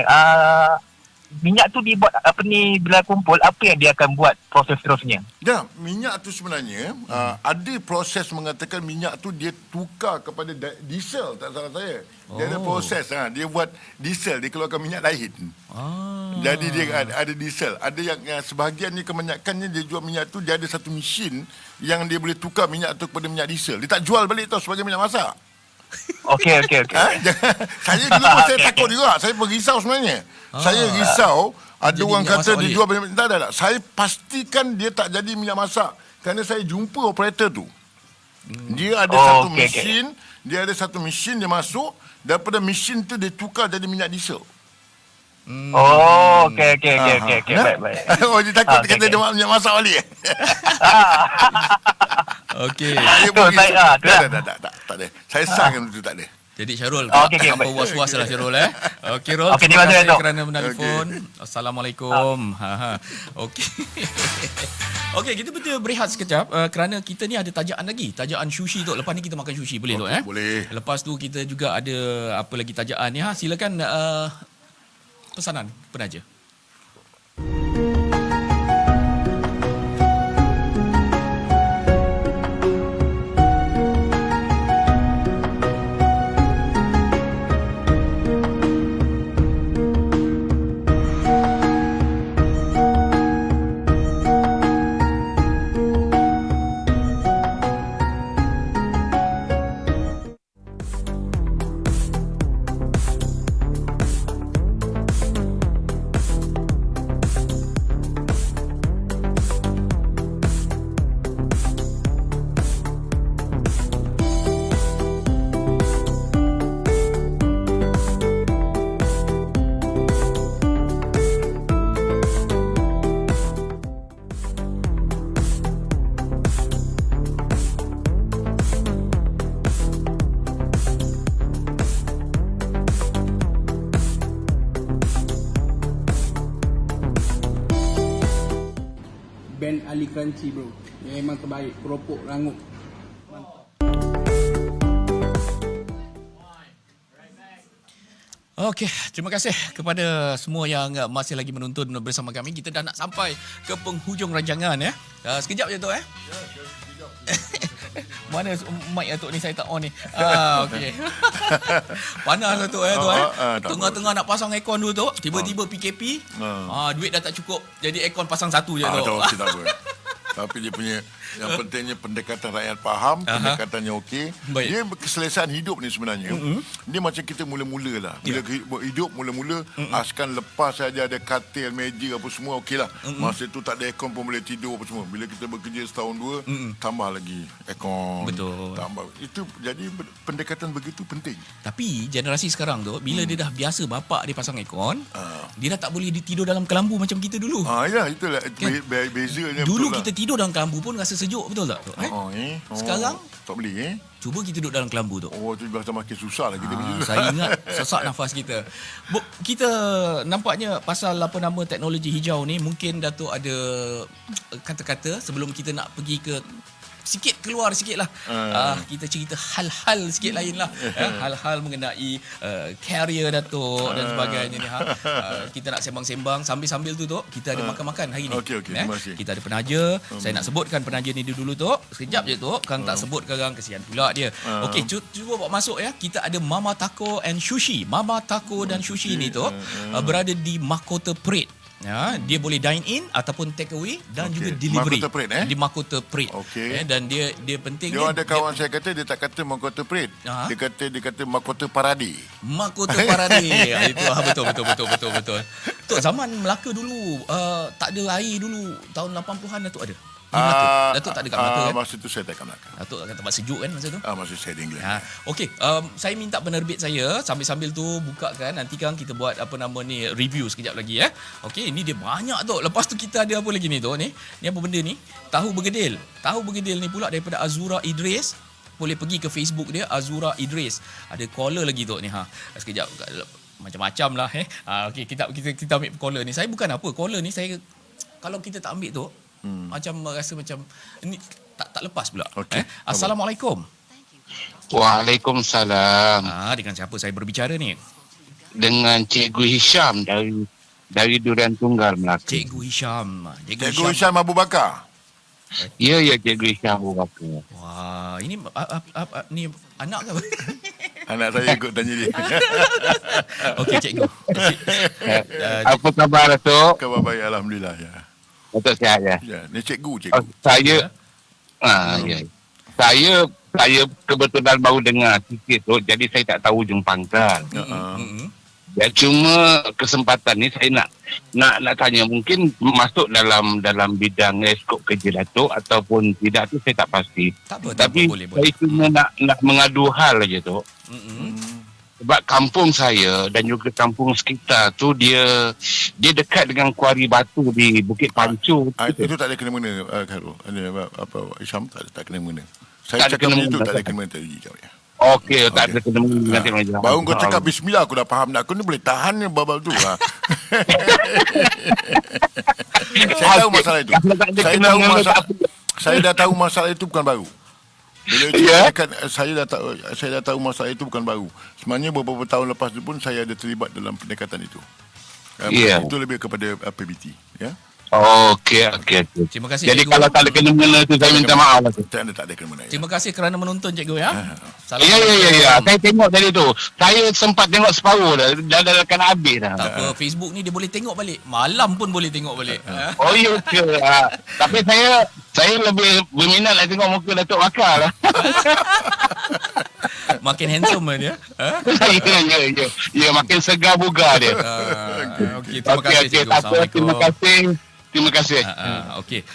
minyak tu dibuat bila kumpul, apa yang dia akan buat proses seterusnya? Ya, minyak tu sebenarnya ada proses mengatakan minyak tu dia tukar kepada diesel, tak salah saya. Dia ada proses, dia buat diesel, dia keluarkan minyak lain. Jadi dia ada diesel. Ada yang sebahagian ni kebanyakannya dia jual minyak tu, dia ada satu mesin yang dia boleh tukar minyak tu kepada minyak diesel. Dia tak jual balik tau sebagai minyak masak. Okey. Saya dulu pun saya takut juga. Saya pun risau sebenarnya. Saya risau ada orang kata dia jual banyak. Tak. Saya pastikan dia tak jadi minyak masak. Kerana saya jumpa operator tu. Dia ada satu mesin. Dia ada satu mesin dia masuk. Daripada mesin tu dia tukar jadi minyak diesel. Okey. Baik. Oh, dia takut kata dia minyak masak balik. Okey. Tak ada. Saya sangkan itu tak ada. Jadi Syarul, apa was-was lah Syarul Okey, Rol. Terima kasih kerana menelpon. Assalamualaikum. Okey. Okey, kita berehat sekejap kerana kita ni ada tajaan lagi. Tajaan sushi tu. Lepas ni kita makan sushi. Boleh, Tok? Boleh. Lepas tu kita juga ada apa lagi tajaan ni. Silakan pesanan penaja. Ben Ali Crunchy bro. Memang terbaik, keropok rangup. Okey, terima kasih kepada semua yang masih lagi menonton bersama kami. Kita dah nak sampai ke penghujung rancangan ya. Sekejap je tu Mana mic Datuk ni saya tak on ni. Okey. Panas Datuk Tengah-tengah nak pasang aircon dulu tu, tiba-tiba PKP. Duit dah tak cukup. Jadi aircon pasang satu je tu. Okey, tak apa. Tapi dia punya yang pentingnya pendekatan rakyat faham, pendekatannya okey. Dia keselesaan hidup ni sebenarnya. Dia macam kita mula-mula lah. Bila hidup mula-mula, askan lepas saja ada katil, meja apa semua okeylah. Masa tu tak ada aircon pun boleh tidur apa semua. Bila kita bekerja setahun dua, tambah lagi aircon. Betul. Tambah. Itu jadi pendekatan begitu penting. Tapi generasi sekarang tu bila dia dah biasa bapak dia pasang aircon, dia dah tak boleh tidur dalam kelambu macam kita dulu. Ya, itulah bezanya. Dulu kita tidur dalam kelambu pun rasa sejuk, betul tak? Sekarang tak boleh cuba kita duduk dalam kelambu tu. Tu bahasa makin susah lah kita macam Saya ingat sesak nafas kita. Kita nampaknya pasal apa nama teknologi hijau ni, mungkin Datuk ada kata-kata sebelum kita nak pergi ke keluar sikit lah. Kita cerita hal-hal sikit lain lah. Hal-hal mengenai career Datuk dan sebagainya ni. Kita nak sembang-sembang sambil-sambil tu kita ada makan-makan hari ni. Okey, terima kasih. Kita ada penaja. Saya nak sebutkan penaja ni dulu tu. Sekejap je tu. Kang tak sebut sekarang, kesian pula dia. Okey, cuba bawa masuk ya. Kita ada Mama Taco and Sushi. Mama Taco dan Sushi ni tu berada di Mahkota Parade. Dia boleh dine in ataupun take away dan juga delivery. Mahkota Parade, di Mahkota Parade. Dan dia penting. Dia ada kawan saya kata dia tak kata Mahkota Parade. Dia kata Mahkota Parade. Mahkota Parade. Itu betul. Tok zaman Melaka dulu tak ada air dulu tahun 80-an Datuk ada. Datuk tak ada kat Melaka kan? Masa tu saya tak kat Melaka. Datuk kat tempat sejuk kan masa tu? Masa saya di England. Okey, saya minta penerbit saya sambil-sambil tu bukakan, nanti kan kita buat apa nama ni review sekejap lagi Okey, ini dia banyak tu. Lepas tu kita ada apa lagi ni tu ni? Ni apa benda ni? Tahu bergedil. Tahu bergedil ni pula daripada Azura Idris. Boleh pergi ke Facebook dia Azura Idris. Ada caller lagi tu ni Sekejap macam-macam lah Okey, kita ambil caller ni. Saya bukan apa, caller ni saya kalau kita tak ambil tu macam rasa macam ni tak lepas pula. Assalamualaikum. Waalaikumsalam. Dengan siapa saya berbicara ni? Dengan Cikgu Hisham dari Durian Tunggal Melaka. Cikgu Hisham. Cikgu Hisham Abu Bakar. Ya, Cikgu Hisham Abu Bakar. Wah, ini ni anak ke apa? Anak saya ikut tanya dia. Okey, Cikgu. Apa khabar Datuk? Khabar baik, alhamdulillah ya. Datuk sihat ya? Ya, ni cikgu. Saya saya kebetulan baru dengar sikit tu, jadi saya tak tahu ujung pangkal. Ya, cuma kesempatan ni saya nak tanya, mungkin masuk dalam bidang skop kerja Datuk ataupun tidak tu saya tak pasti. Tapi saya cuma nak mengadu hal aja tu. Sebab kampung saya dan juga kampung sekitar tu dia dekat dengan kuari batu di Bukit Pancu. Itu tak ada kena-mengena Khairul. Isyam tak kena-mengena. Saya cakap itu tak ada kena-mengena tadi. Okey, tak ada kena-mengena. Baru kau cakap bismillah aku dah faham. Aku ni boleh tahan ni babal tu. Saya tahu masalah itu. Saya dah tahu masalah itu bukan baru. Bila saya dah tahu masalah itu bukan baru. Sebenarnya beberapa tahun lepas itu pun saya ada terlibat dalam pendekatan itu. Itu lebih kepada PBT. Ya. Okey. Terima kasih. Jadi Cikgu. kalau tak ada kena-mengena tu saya minta maaf lah. Tak ada kena-mengena. Terima kasih kerana menonton Cikgu ya. Ya. Saya tengok tadi tu. Saya sempat tengok separuh dah akan habis dah. Tak apa, Facebook ni dia boleh tengok balik. Malam pun boleh tengok balik. Oh ya ke. Tapi saya lebih berminat nak tengok muka Datuk Bakar lah. Makin handsome lah dia. Ya, makin segar bugar dia. Okey, terima kasih Cikgu. Assalamualaikum. Terima kasih. Okey.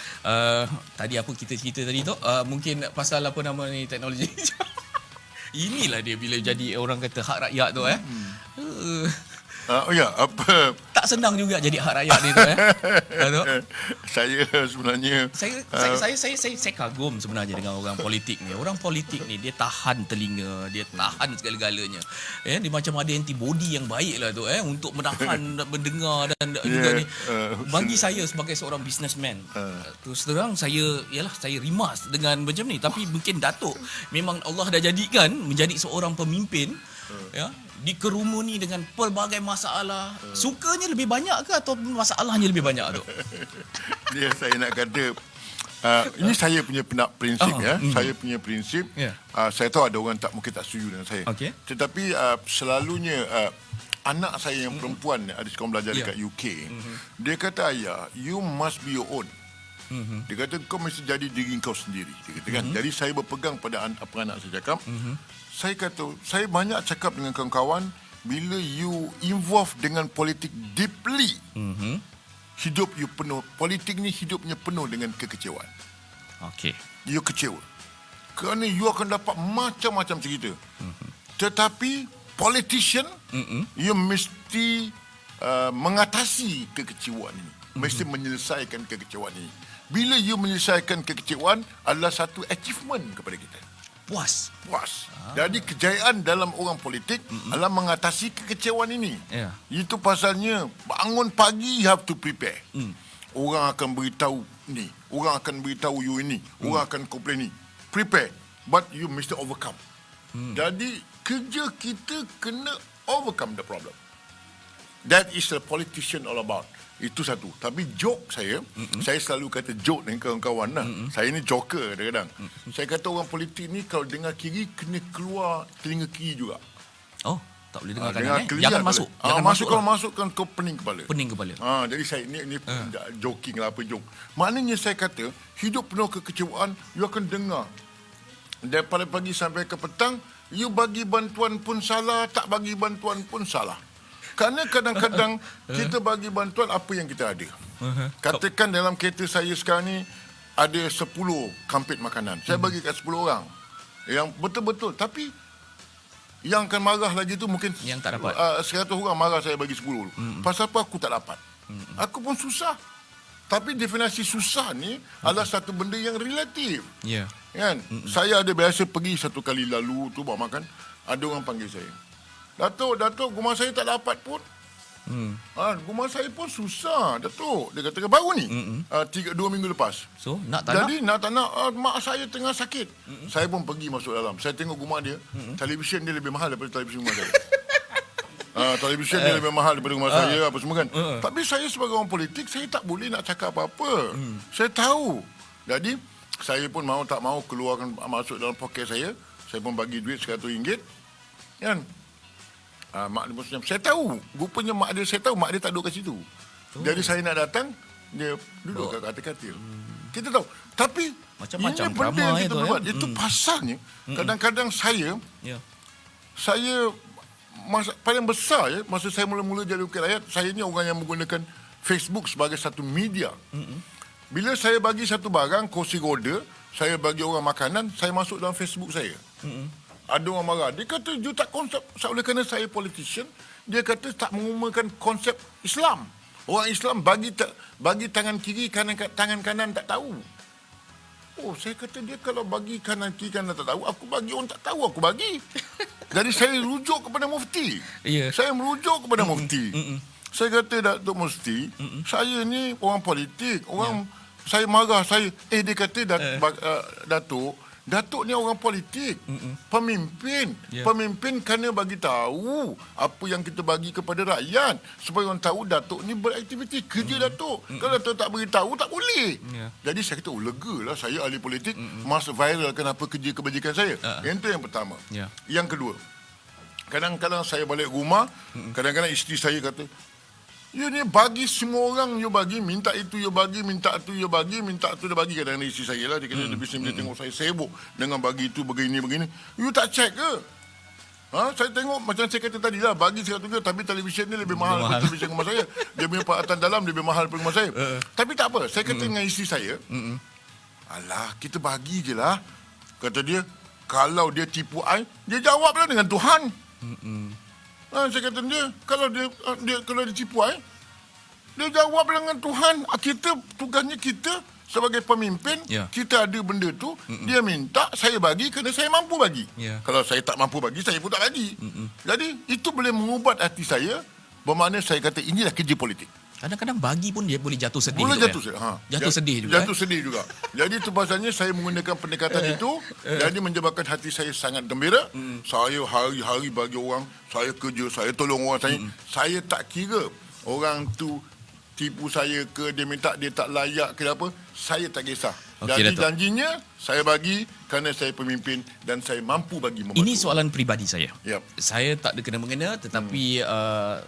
Tadi apa kita cerita tadi tu? Mungkin pasal apa nama ni teknologi. Inilah dia bila jadi orang kata hak rakyat tu Apa? Tak senang juga jadi hak rakyat ni tu Datuk. Saya sebenarnya Saya kagum sebenarnya dengan orang politik ni. Orang politik ni dia tahan telinga, dia tahan segala-galanya. Dia macam ada antibody yang baik lah tu untuk menahan mendengar dan juga ni. Bagi saya sebagai seorang businessman, terus terang saya rimas dengan macam ni. Tapi mungkin Datuk memang Allah dah jadikan menjadi seorang pemimpin dikerumuni dengan pelbagai masalah. Sukanya lebih banyak ke atau masalahnya lebih banyak tu? Dia saya nak kata ini saya punya prinsip Saya punya prinsip. Saya tahu ada orang mungkin tak setuju dengan saya. Tetapi selalunya anak saya yang perempuan ada sekolah belajar dekat UK. Dia kata, ayah, you must be your own. Dia kata kau mesti jadi diri kau sendiri. Dia kata kan. Jadi saya berpegang pada apa anak saya cakap. Saya kata, saya banyak cakap dengan kawan-kawan, bila you involve dengan politik deeply, hidup you penuh, politik ni hidupnya penuh dengan kekecewaan. You kecewa. Kerana you akan dapat macam-macam cerita. Tetapi politician, you mesti mengatasi kekecewaan ini. Mesti menyelesaikan kekecewaan ini. Bila you menyelesaikan kekecewaan adalah satu achievement kepada kita. Puas. Jadi kejayaan dalam orang politik adalah mengatasi kekecewaan ini. Itu pasalnya bangun pagi you have to prepare. Orang akan beritahu ni, orang akan beritahu you ini, orang akan komplain ni. Prepare, but you mesti overcome. Jadi kerja kita kena overcome the problem. That is the politician all about. Itu satu. Tapi joke saya selalu kata joke dengan kawan-kawan lah. Saya ni joker kadang-kadang. Saya kata orang politik ni kalau dengar kiri, kena keluar telinga kiri juga. Tak boleh dengar kanan. Jangan masuk. Kalau masukkan kau pening kepala. Jadi saya ni joking lah, apa joke. Maknanya saya kata, hidup penuh kekecewaan, you akan dengar. Daripada pagi sampai ke petang, you bagi bantuan pun salah, tak bagi bantuan pun salah. Kerana kadang-kadang kita bagi bantuan apa yang kita ada. Katakan dalam kereta saya sekarang ni ada 10 kampit makanan. Saya bagi kat 10 orang. Yang betul-betul. Tapi yang akan marah lagi tu mungkin yang tak dapat. 100 orang marah saya bagi 10. Pasal apa aku tak dapat? Aku pun susah. Tapi definisi susah ni adalah satu benda yang relatif. Kan? Saya ada biasa pergi satu kali lalu tu bawa makan. Ada orang panggil saya. Datuk, rumah saya tak dapat pun. Rumah saya pun susah, Datuk. Dia kata baru ni, 2 minggu lepas. So, nak tak nak, mak saya tengah sakit. Saya pun pergi masuk dalam. Saya tengok rumah dia, televisyen dia lebih mahal daripada televisyen rumah saya. Televisyen dia lebih mahal daripada rumah saya, apa semua kan. Tapi saya sebagai orang politik, saya tak boleh nak cakap apa-apa. Saya tahu. Jadi, saya pun mau tak mau keluarkan, masuk dalam poket saya. Saya pun bagi duit RM100. Kan? Mak dia pun senyum. Saya tahu. Rupanya mak dia, saya tahu mak dia tak duduk kat situ. Jadi saya nak datang, dia duduk kat katil-katil. Kita tahu. Tapi macam-macam ini benda yang kita buat. Itu pasalnya, kadang-kadang saya paling besar masa saya mula-mula jadi wakil rakyat, saya ni orang yang menggunakan Facebook sebagai satu media. Bila saya bagi satu barang, kursi roda, saya bagi orang makanan, saya masuk dalam Facebook saya. Ada orang marah. Dia kata, you tak konsep. Oleh kerana saya politician, dia kata tak mengumumkan konsep Islam. Orang Islam bagi tangan kiri, tangan kanan tak tahu. Saya kata dia kalau bagi kanan kiri, kanan tak tahu, aku bagi orang tak tahu, aku bagi. Jadi saya rujuk kepada mufti. Saya merujuk kepada mufti. Saya kata, Datuk Mufti, saya ni orang politik. Saya marah, dia kata, Datuk ni orang politik, pemimpin. Pemimpin kena bagi tahu apa yang kita bagi kepada rakyat supaya orang tahu Datuk ni beraktiviti kerja Datuk. Kalau Datuk tak beritahu tak boleh. Jadi saya kata, lega lah saya ahli politik, masa viralkan apa kerja kebajikan saya. Itu yang pertama. Yang kedua, kadang-kadang saya balik rumah, kadang-kadang isteri saya kata, you ni bagi semua orang, you bagi, minta itu you bagi, minta tu you bagi, minta tu dia bagi. Kadang-kadang isteri saya lah, dia kata dia tengok saya sibuk dengan bagi itu, begini. You tak check ke? Saya tengok macam saya kata tadi lah, bagi 100 ke, tapi televisyen ni lebih mahal daripada televisyen rumah saya. Dia punya peralatan dalam lebih mahal daripada rumah saya. Tapi tak apa, saya kata dengan isteri saya, alah, kita bagi je lah. Kata dia, kalau dia tipu I, dia jawablah dengan Tuhan. Saya kata dia, kalau dia cipuai, dia jawab dengan Tuhan. Kita, tugasnya kita sebagai pemimpin, kita ada benda tu, dia minta, saya bagi kerana saya mampu bagi. Kalau saya tak mampu bagi, saya pun tak bagi. Jadi, itu boleh mengubat hati saya, bermakna saya kata, inilah kerja politik. Kadang-kadang bagi pun dia boleh jatuh sedih. Boleh jatuh sedih. Jatuh sedih juga. Jatuh sedih juga. Jadi itu pasalnya saya menggunakan pendekatan itu, jadi menyebabkan hati saya sangat gembira. Saya hari-hari bagi orang, saya kerja, saya tolong orang saya. Saya tak kira orang tu tipu saya ke, dia minta dia tak layak ke apa, saya tak kisah. Jadi janjinya saya bagi kerana saya pemimpin dan saya mampu bagi membantu. Ini soalan peribadi saya. Yep. Saya tak ada kena-mengena, tetapi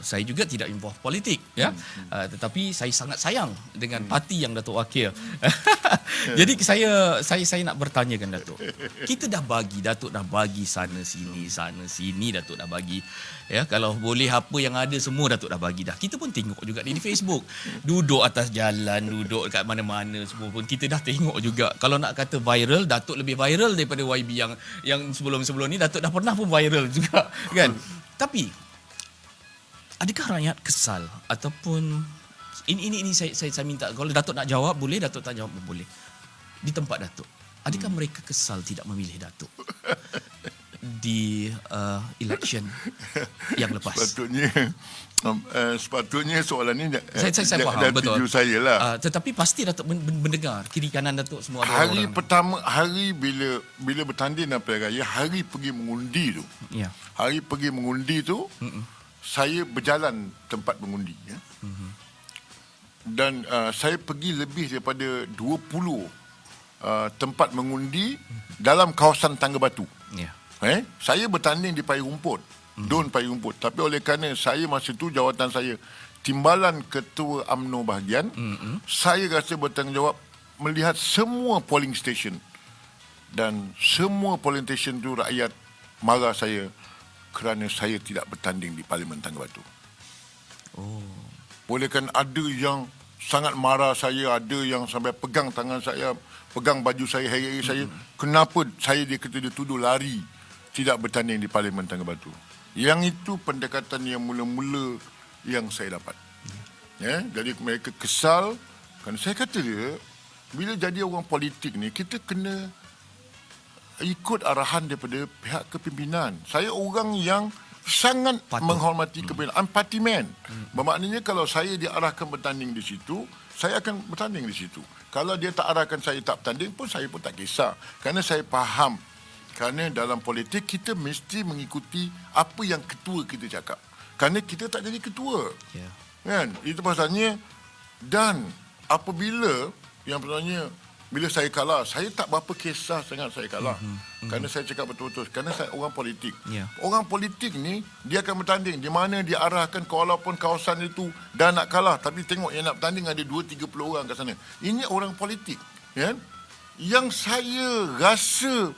saya juga tidak involve politik, ya. Tetapi saya sangat sayang dengan parti yang Datuk Wakil. Jadi saya nak bertanyakan Datuk. Kita dah bagi, Datuk dah bagi sana sini Datuk dah bagi. Ya, kalau boleh apa yang ada semua Datuk dah bagi dah. Kita pun tengok juga di Facebook. Duduk atas jalan, duduk kat mana-mana semua pun kita dah tengok juga. Kalau nak kata viral, Datuk lebih viral daripada YB yang sebelum-sebelum ni. Datuk dah pernah pun viral juga, kan? Tapi adakah rakyat kesal ataupun ini saya minta, kalau Datuk nak jawab boleh, Datuk tak jawab pun boleh. Di tempat Datuk, adakah mereka kesal tidak memilih Datuk di election yang lepas? Sepatutnya soalan ni saya faham betul. Tuju saya lah. Tetapi pasti Datuk mendengar kiri kanan Datuk semua ada hari orang. Pertama, hari bila bertanding dalam pilihan raya, hari pergi mengundi tu. Ya. Hari pergi mengundi tu, saya berjalan tempat mengundi, ya. Dan saya pergi lebih daripada 20 tempat mengundi dalam kawasan Tangga Batu. Ya. Saya bertanding di payung rumput, Don payung rumput. Tapi oleh kerana saya masa tu jawatan saya timbalan ketua UMNO bahagian, saya rasa bertanggungjawab melihat semua polling station. Dan semua polling station tu rakyat marah saya kerana saya tidak bertanding di Parlimen Tangga Batu. Boleh kan ada yang sangat marah saya, ada yang sampai pegang tangan saya, pegang baju saya, hari-hari saya. Kenapa saya dia tuduh lari, tidak bertanding di Parlimen Tangga Batu. Yang itu pendekatan yang mula-mula yang saya dapat. Ya, jadi mereka kesal. Kan saya kata dia, bila jadi orang politik ni, kita kena ikut arahan daripada pihak kepimpinan. Saya orang yang sangat menghormati kepimpinan. I'm party man. Bermaknanya kalau saya diarahkan bertanding di situ, saya akan bertanding di situ. Kalau dia tak arahkan saya tak bertanding pun, saya pun tak kisah. Kerana saya faham. Kerana dalam politik, kita mesti mengikuti apa yang ketua kita cakap. Kerana kita tak jadi ketua. Yeah. Kan? Itu pasalnya. Dan apabila, yang sebenarnya, bila saya kalah, saya tak berapa kisah sangat saya kalah. Kerana saya cakap betul-betul. Kerana saya orang politik. Yeah. Orang politik ni, dia akan bertanding. Di mana dia arahkan walaupun kawasan itu dah nak kalah. Tapi tengok yang nak bertanding ada 2-30 orang kat sana. Ini orang politik. Kan? Yang saya rasa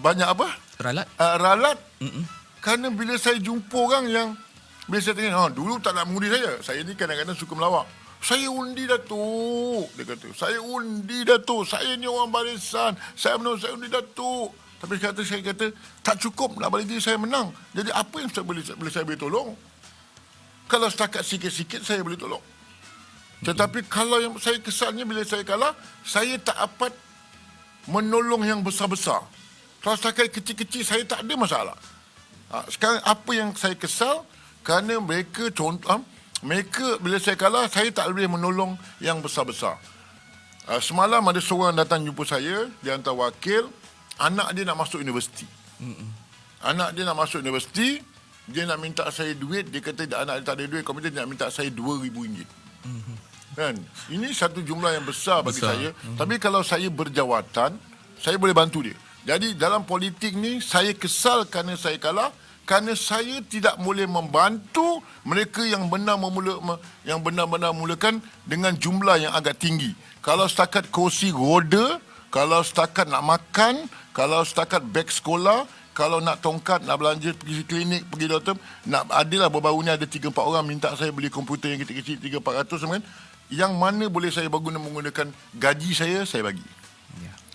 banyak apa? Ralat. Kerana bila saya jumpa orang yang, bila saya tanya, dulu tak nak mengundi saya. Saya ni kadang-kadang suka melawak. Saya undi Datuk. Dia kata, saya undi Datuk. Saya ni orang barisan. Saya undi Datuk. Tapi saya kata, tak cukup nak bagi diri saya menang. Jadi apa yang saya boleh tolong? Kalau setakat sikit-sikit, saya boleh tolong. Tetapi kalau yang saya kesalnya bila saya kalah, saya tak dapat menolong yang besar-besar. Kalau setakat kecil-kecil, saya tak ada masalah. Sekarang apa yang saya kesal, kerana mereka bila saya kalah, saya tak boleh menolong yang besar-besar. Semalam ada seorang datang jumpa saya, dia hantar wakil, anak dia nak masuk universiti. Anak dia nak masuk universiti, dia nak minta saya duit, dia kata anak dia tak ada duit, komite dia nak minta saya RM2,000. Kan? Ini satu jumlah yang besar bagi saya. Tapi kalau saya berjawatan, saya boleh bantu dia. Jadi dalam politik ni, saya kesal kerana saya kalah, kerana saya tidak boleh membantu mereka yang benar-benar mulakan dengan jumlah yang agak tinggi. Kalau setakat kursi roda, kalau setakat nak makan, kalau setakat beg sekolah, kalau nak tongkat, nak belanja, pergi klinik, pergi doktor, nak adalah baru-baru ni ada 3-4 orang minta saya beli komputer yang kecil-kecil 300-400 kan. Yang mana boleh saya menggunakan gaji saya bagi.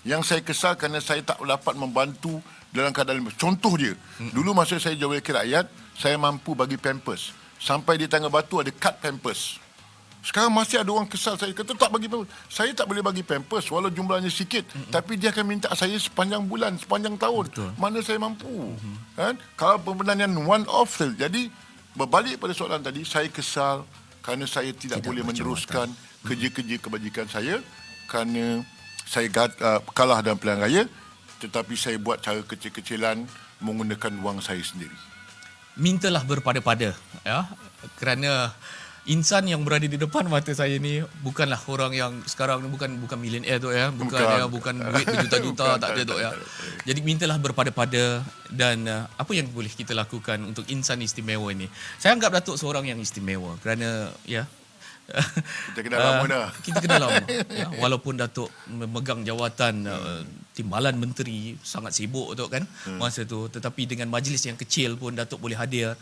Yang saya kesal kerana saya tak dapat membantu dalam keadaan. Contoh dia, dulu masa saya jadi wakil rakyat, saya mampu bagi pampers. Sampai di Tangga Batu ada kad pampers. Sekarang masih ada orang kesal saya kata tak bagi pampers. Saya tak boleh bagi pampers walau jumlahnya sikit, tapi dia akan minta saya sepanjang bulan, sepanjang tahun. Betul. Mana saya mampu. Kan? Kalau pembenaran one off, jadi berbalik pada soalan tadi, saya kesal kerana saya tidak boleh meneruskan kerja-kerja kebajikan saya kerana saya kalah dalam pilihan raya, tetapi saya buat cara kecil-kecilan menggunakan wang saya sendiri. Mintalah berpada-pada, ya, kerana insan yang berada di depan mata saya ni bukanlah orang yang sekarang ni bukan millionaire tu, ya, bukan duit berjuta-juta, tak ada tu, ya. Jadi mintalah berpada-pada dan apa yang boleh kita lakukan untuk insan istimewa ini. Saya anggap Datuk seorang yang istimewa kerana, ya, kita kenal lama dah. Kita kenal lama. Ya, walaupun Datuk memegang jawatan timbalan menteri, sangat sibuk Datuk kan masa tu, tetapi dengan majlis yang kecil pun Datuk boleh hadir.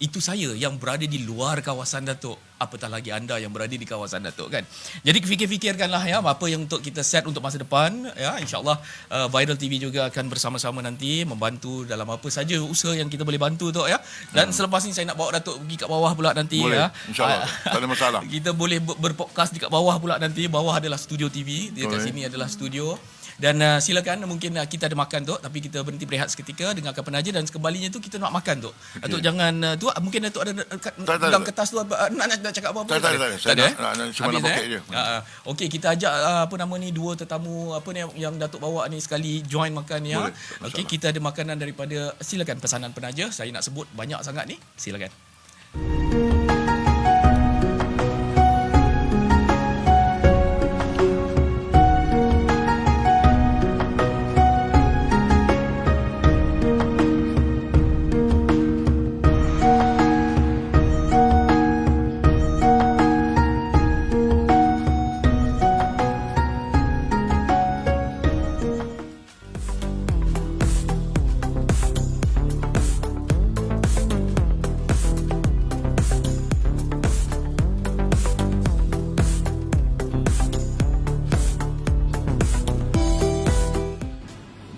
Itu saya yang berada di luar kawasan Datuk, apatah lagi anda yang berada di kawasan Datuk kan. Jadi fikir-fikirkanlah, ya, apa yang untuk kita set untuk masa depan, ya. InsyaAllah Viral TV juga akan bersama-sama nanti membantu dalam apa saja usaha yang kita boleh bantu Datuk, ya. Dan selepas ni saya nak bawa Datuk pergi kat bawah pula nanti, boleh, ya. InsyaAllah tak ada masalah. Kita boleh berpodcast dekat bawah pula nanti. Bawah adalah studio TV, di dekat sini adalah studio. Dan silakan, mungkin kita ada makan tu, tapi kita berhenti berehat seketika, dengarkan penaja dan sekembalinya tu kita nak makan tu. Datuk jangan tu, mungkin Datuk ada dalam kertas tu nak cakap apa-apa. Tak ada. Cuma nak pakai je. Okey, kita ajak dua tetamu yang Datuk bawa ni sekali join makan, ya. Okey, kita ada makanan daripada, silakan pesanan penaja. Saya nak sebut banyak sangat ni. Silakan.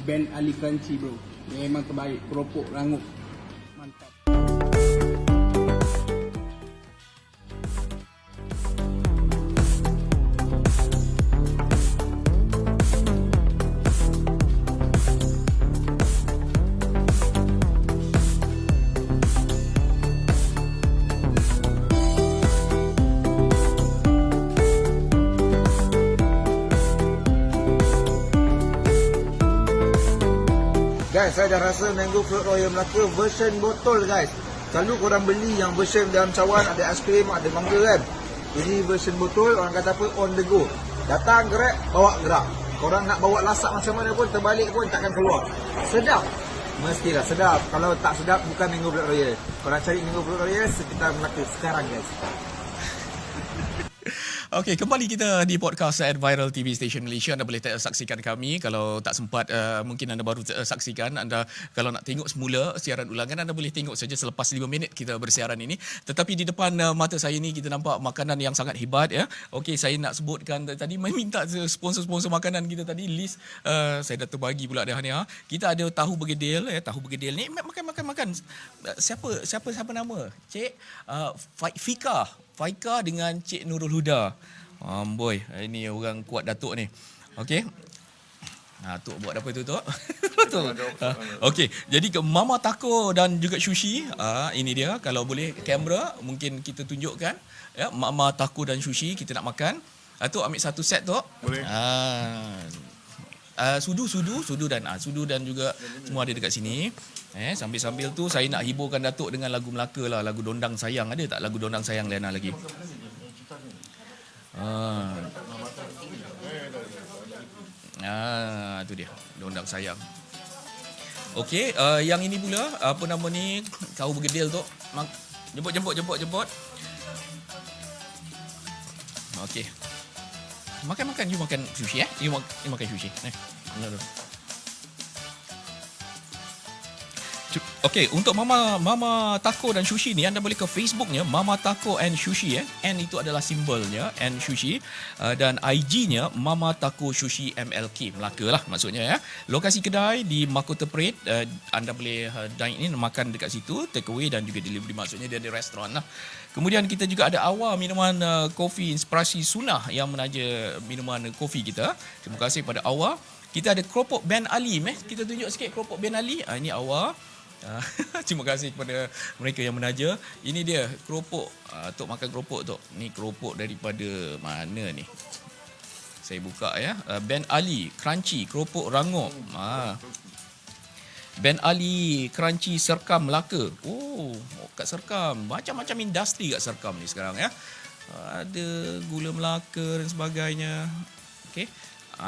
Ben Ali Crunchy bro, memang terbaik, keropok rangup, mantap. Guys, saya dah rasa Mango Float Royal Melaka version botol guys. Selalu korang beli yang version dalam cawan, ada aiskrim, ada mangga kan. Ini version botol, orang kata apa, on the go. Datang gerak, bawa gerak. Korang nak bawa lasak macam mana pun, terbalik pun takkan keluar. Sedap. Mestilah sedap. Kalau tak sedap, bukan Mango Float Royal. Korang cari Mango Float Royal sekitar Melaka sekarang guys. Okey, kembali kita di podcast at Viral TV Station Malaysia. Anda boleh saksikan kami. Kalau tak sempat, mungkin anda baru saksikan. Anda kalau nak tengok semula siaran ulangan, anda boleh tengok saja selepas 5 minit kita bersiaran ini. Tetapi di depan mata saya ni kita nampak makanan yang sangat hebat, ya. Okey, saya nak sebutkan tadi minta sponsor-sponsor makanan kita tadi list. Saya dah terbagi pula dah ni. Kita ada tahu bergedil, ya. Tahu bergedil ni makan. Siapa nama? Cik Faika dengan Cik Nurul Huda. Boy, ini orang kuat Datuk ni. Okey. Tok buat apa tu, Tok? Okey, jadi ke Mama Taco dan juga sushi. Ini dia, kalau boleh kamera mungkin kita tunjukkan, ya, Mama Taco dan sushi kita nak makan. Tok ambil satu set, Tok. Boleh. Sudu dan juga semua ada dekat sini. Sambil-sambil tu saya nak hiburkan Datuk dengan lagu Melaka lah, lagu Dondang Sayang. Ada tak lagu Dondang Sayang Lena lagi? Itu dia, Dondang Sayang. Okey, yang ini pula apa nama ni? Tahu bergedil tu. Jemput. Okey. Makan, you makan sushi, You makan sushi. Okey, untuk Mama Taco dan Sushi ni anda boleh ke Facebooknya Mama Taco and Sushi N itu adalah simbolnya and Sushi dan IG-nya Mama Taco Sushi MLK Melaka lah maksudnya ya. Lokasi kedai di Makota Parade, anda boleh dine in makan dekat situ, take away dan juga delivery, maksudnya dia ada restoran lah. Kemudian kita juga ada Awa minuman kopi inspirasi sunnah yang menaja minuman kopi kita. Terima kasih kepada Awa. Kita ada keropok Ben Ali, kita tunjuk sikit keropok Ben Ali. Ini Awa. Terima kasih kepada mereka yang menaja. Ini dia keropok. Tok makan keropok Tok. Ni keropok daripada mana ni? Saya buka ya. Ben Ali Crunchy keropok rangup. Ben Ali Crunchy Serkam Melaka. Oh, kat Serkam. Macam-macam industri kat Serkam ni sekarang ya. Ada gula Melaka dan sebagainya. Okey.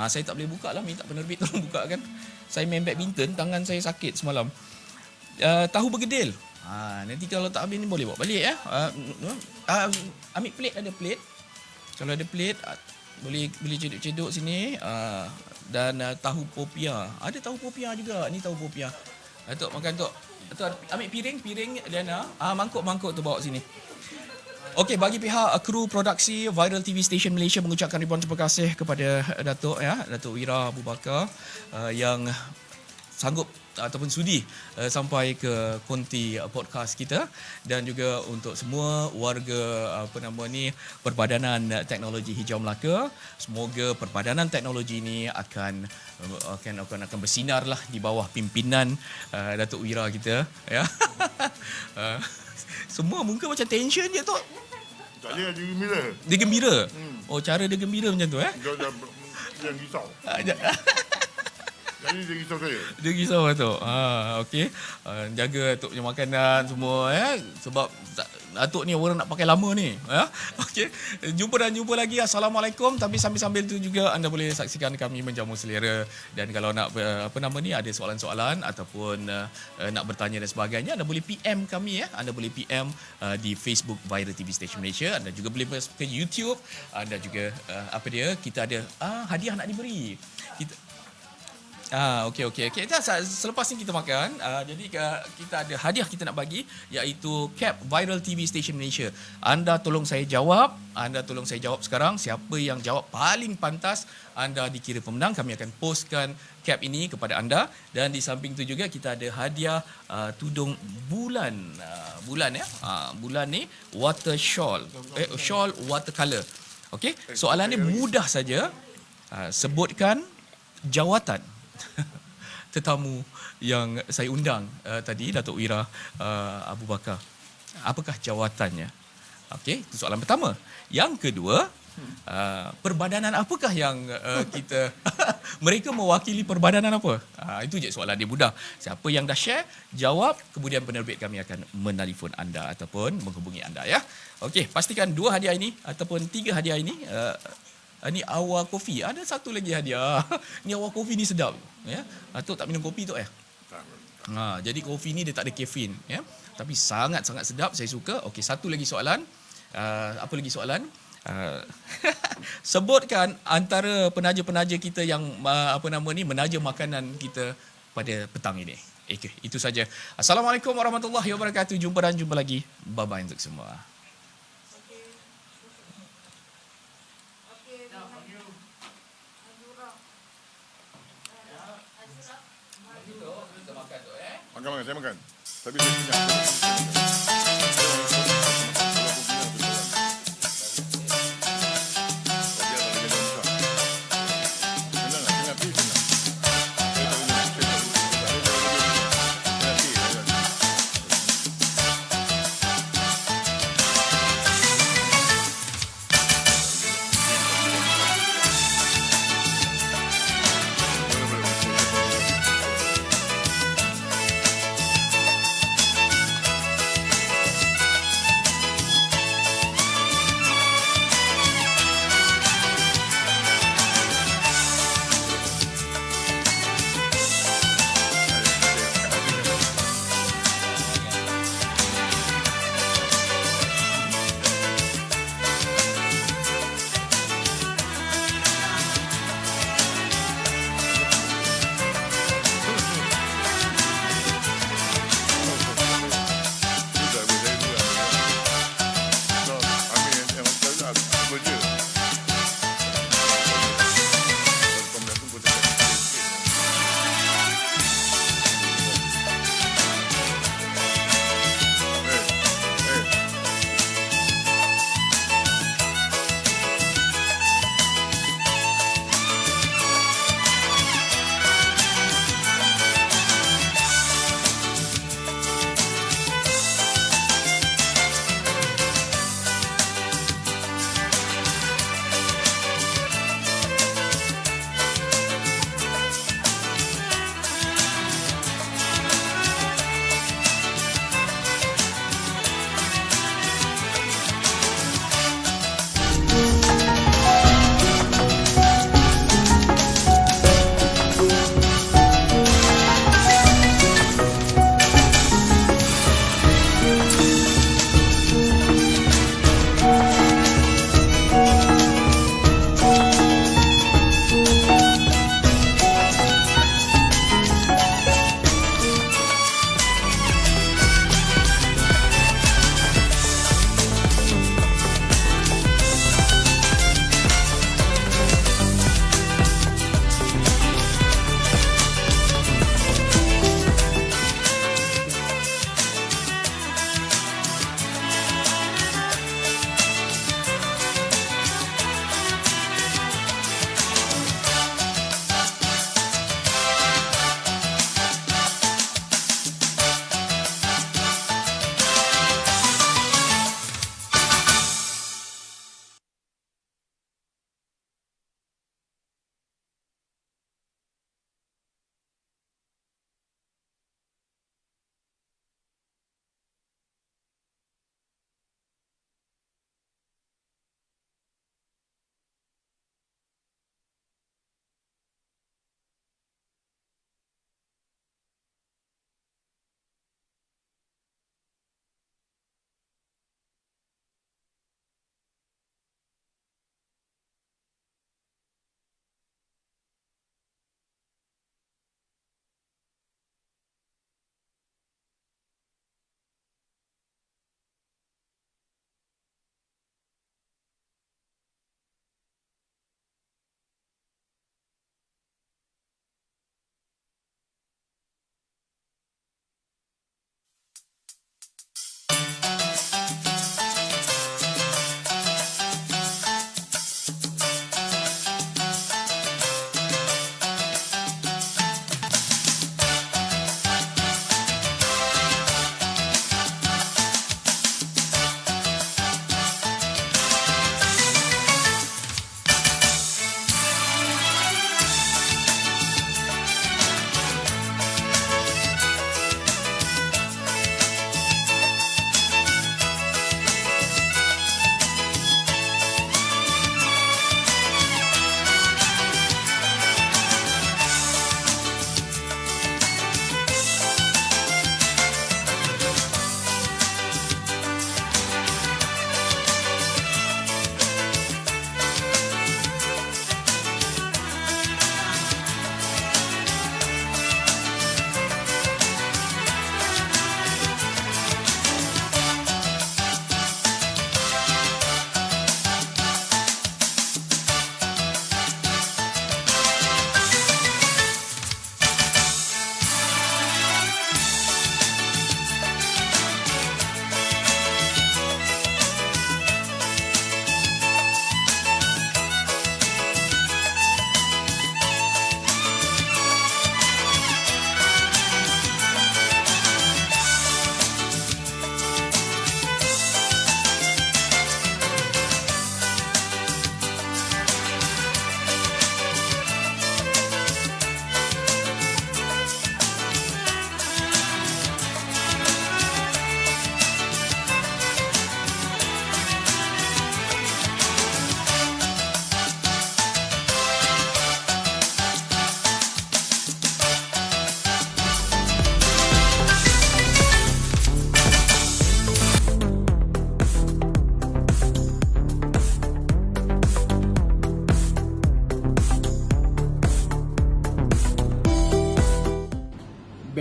Saya tak boleh buka lah, minta penerbit tolong buka kan. Saya main badminton, tangan saya sakit semalam. Tahu bergedil. Nanti kalau tak habis ni boleh bawa balik ya. Ambil plate, ada plate. Kalau ada plate boleh cedok-cedok sini. Dan tahu popiah. Ada tahu popiah juga. Ni tahu popiah. Tok makan Tok. Tok ambil piring Liana. Mangkuk tu bawa sini. Okey, bagi pihak kru produksi Viral TV Station Malaysia mengucapkan ribuan terima kasih kepada Datuk Wira Abu Bakar yang sanggup ataupun sudi sampai ke konti podcast kita, dan juga untuk semua warga Perbadanan Teknologi Hijau Melaka. Semoga Perbadanan Teknologi ini akan bersinarlah di bawah pimpinan Datuk Wira kita ya. Semua muka macam tension je Tok. Tak ada, dia gembira. Dia gembira. Oh, cara dia gembira macam tu Dia risau. Jadi dia risau saya. Dia risau Datuk. Okey. Jaga Datuk punya makanan semua ya. Sebab Datuk ni orang nak pakai lama ni. Ya. Okey. Jumpa lagi. Assalamualaikum. Tapi sambil-sambil tu juga anda boleh saksikan kami menjamu selera, dan kalau nak ada soalan-soalan ataupun nak bertanya dan sebagainya, anda boleh PM kami ya. Anda boleh PM di Facebook Viral TV Station Malaysia. Anda juga boleh ke YouTube. Anda juga kita ada hadiah nak diberi. Okey. Selepas ni kita makan. Jadi kita ada hadiah kita nak bagi, iaitu cap Viral TV Station Malaysia. Anda tolong saya jawab sekarang. Siapa yang jawab paling pantas, anda dikira pemenang. Kami akan postkan cap ini kepada anda. Dan di samping tu juga kita ada hadiah tudung bulan. Bulan ni water shawl. Shawl watercolor. Okey. Soalan ni mudah saja. Sebutkan jawatan tetamu yang saya undang tadi, Datuk Wira Abu Bakar. Apakah jawatannya? Okey, itu soalan pertama. Yang kedua, perbadanan apakah yang kita mereka mewakili perbadanan apa? Itu je soalan dia, mudah. Siapa yang dah share, jawab, kemudian penerbit kami akan menelefon anda ataupun menghubungi anda ya. Okey, pastikan 2 hadiah ini ataupun 3 hadiah ini. Ni Awa Coffee. Ada satu lagi hadiah. Ni Awa Coffee ni sedap. Ya. Tok tak minum kopi Tok ya? Jadi kopi ni dia tak ada kafein. Ya. Tapi sangat-sangat sedap. Saya suka. Okey, satu lagi soalan. Apa lagi soalan? Sebutkan antara penaja-penaja kita yang menaja makanan kita pada petang ini. Okey, itu saja. Assalamualaikum warahmatullahi wabarakatuh. Jumpa lagi. Bye-bye untuk semua. Makan, saya makan. Tapi saya kenyang.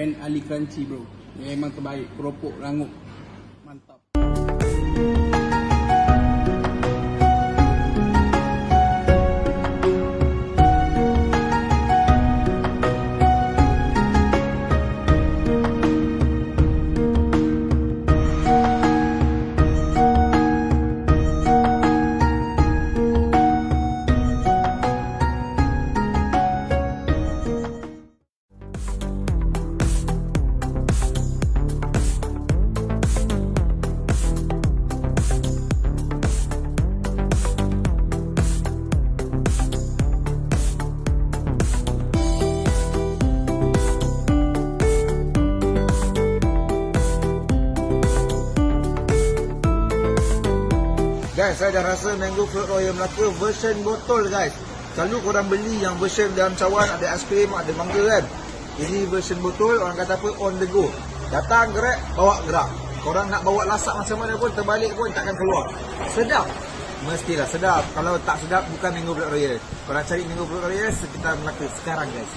Ben Ali Crunchy bro. Memang terbaik. Keropok rangup. Mantap. Guys, saya dah rasa Mango Float Royal Melaka version botol guys. Selalu korang beli yang version dalam cawan, ada aiskrim, ada mangga kan. Ini version botol, orang kata apa, on the go. Datang gerak, bawa gerak. Korang nak bawa lasak macam mana pun, terbalik pun takkan keluar. Sedap. Mestilah sedap. Kalau tak sedap, bukan Mango Float Royal. Korang cari Mango Float Royal sekitar Melaka sekarang guys.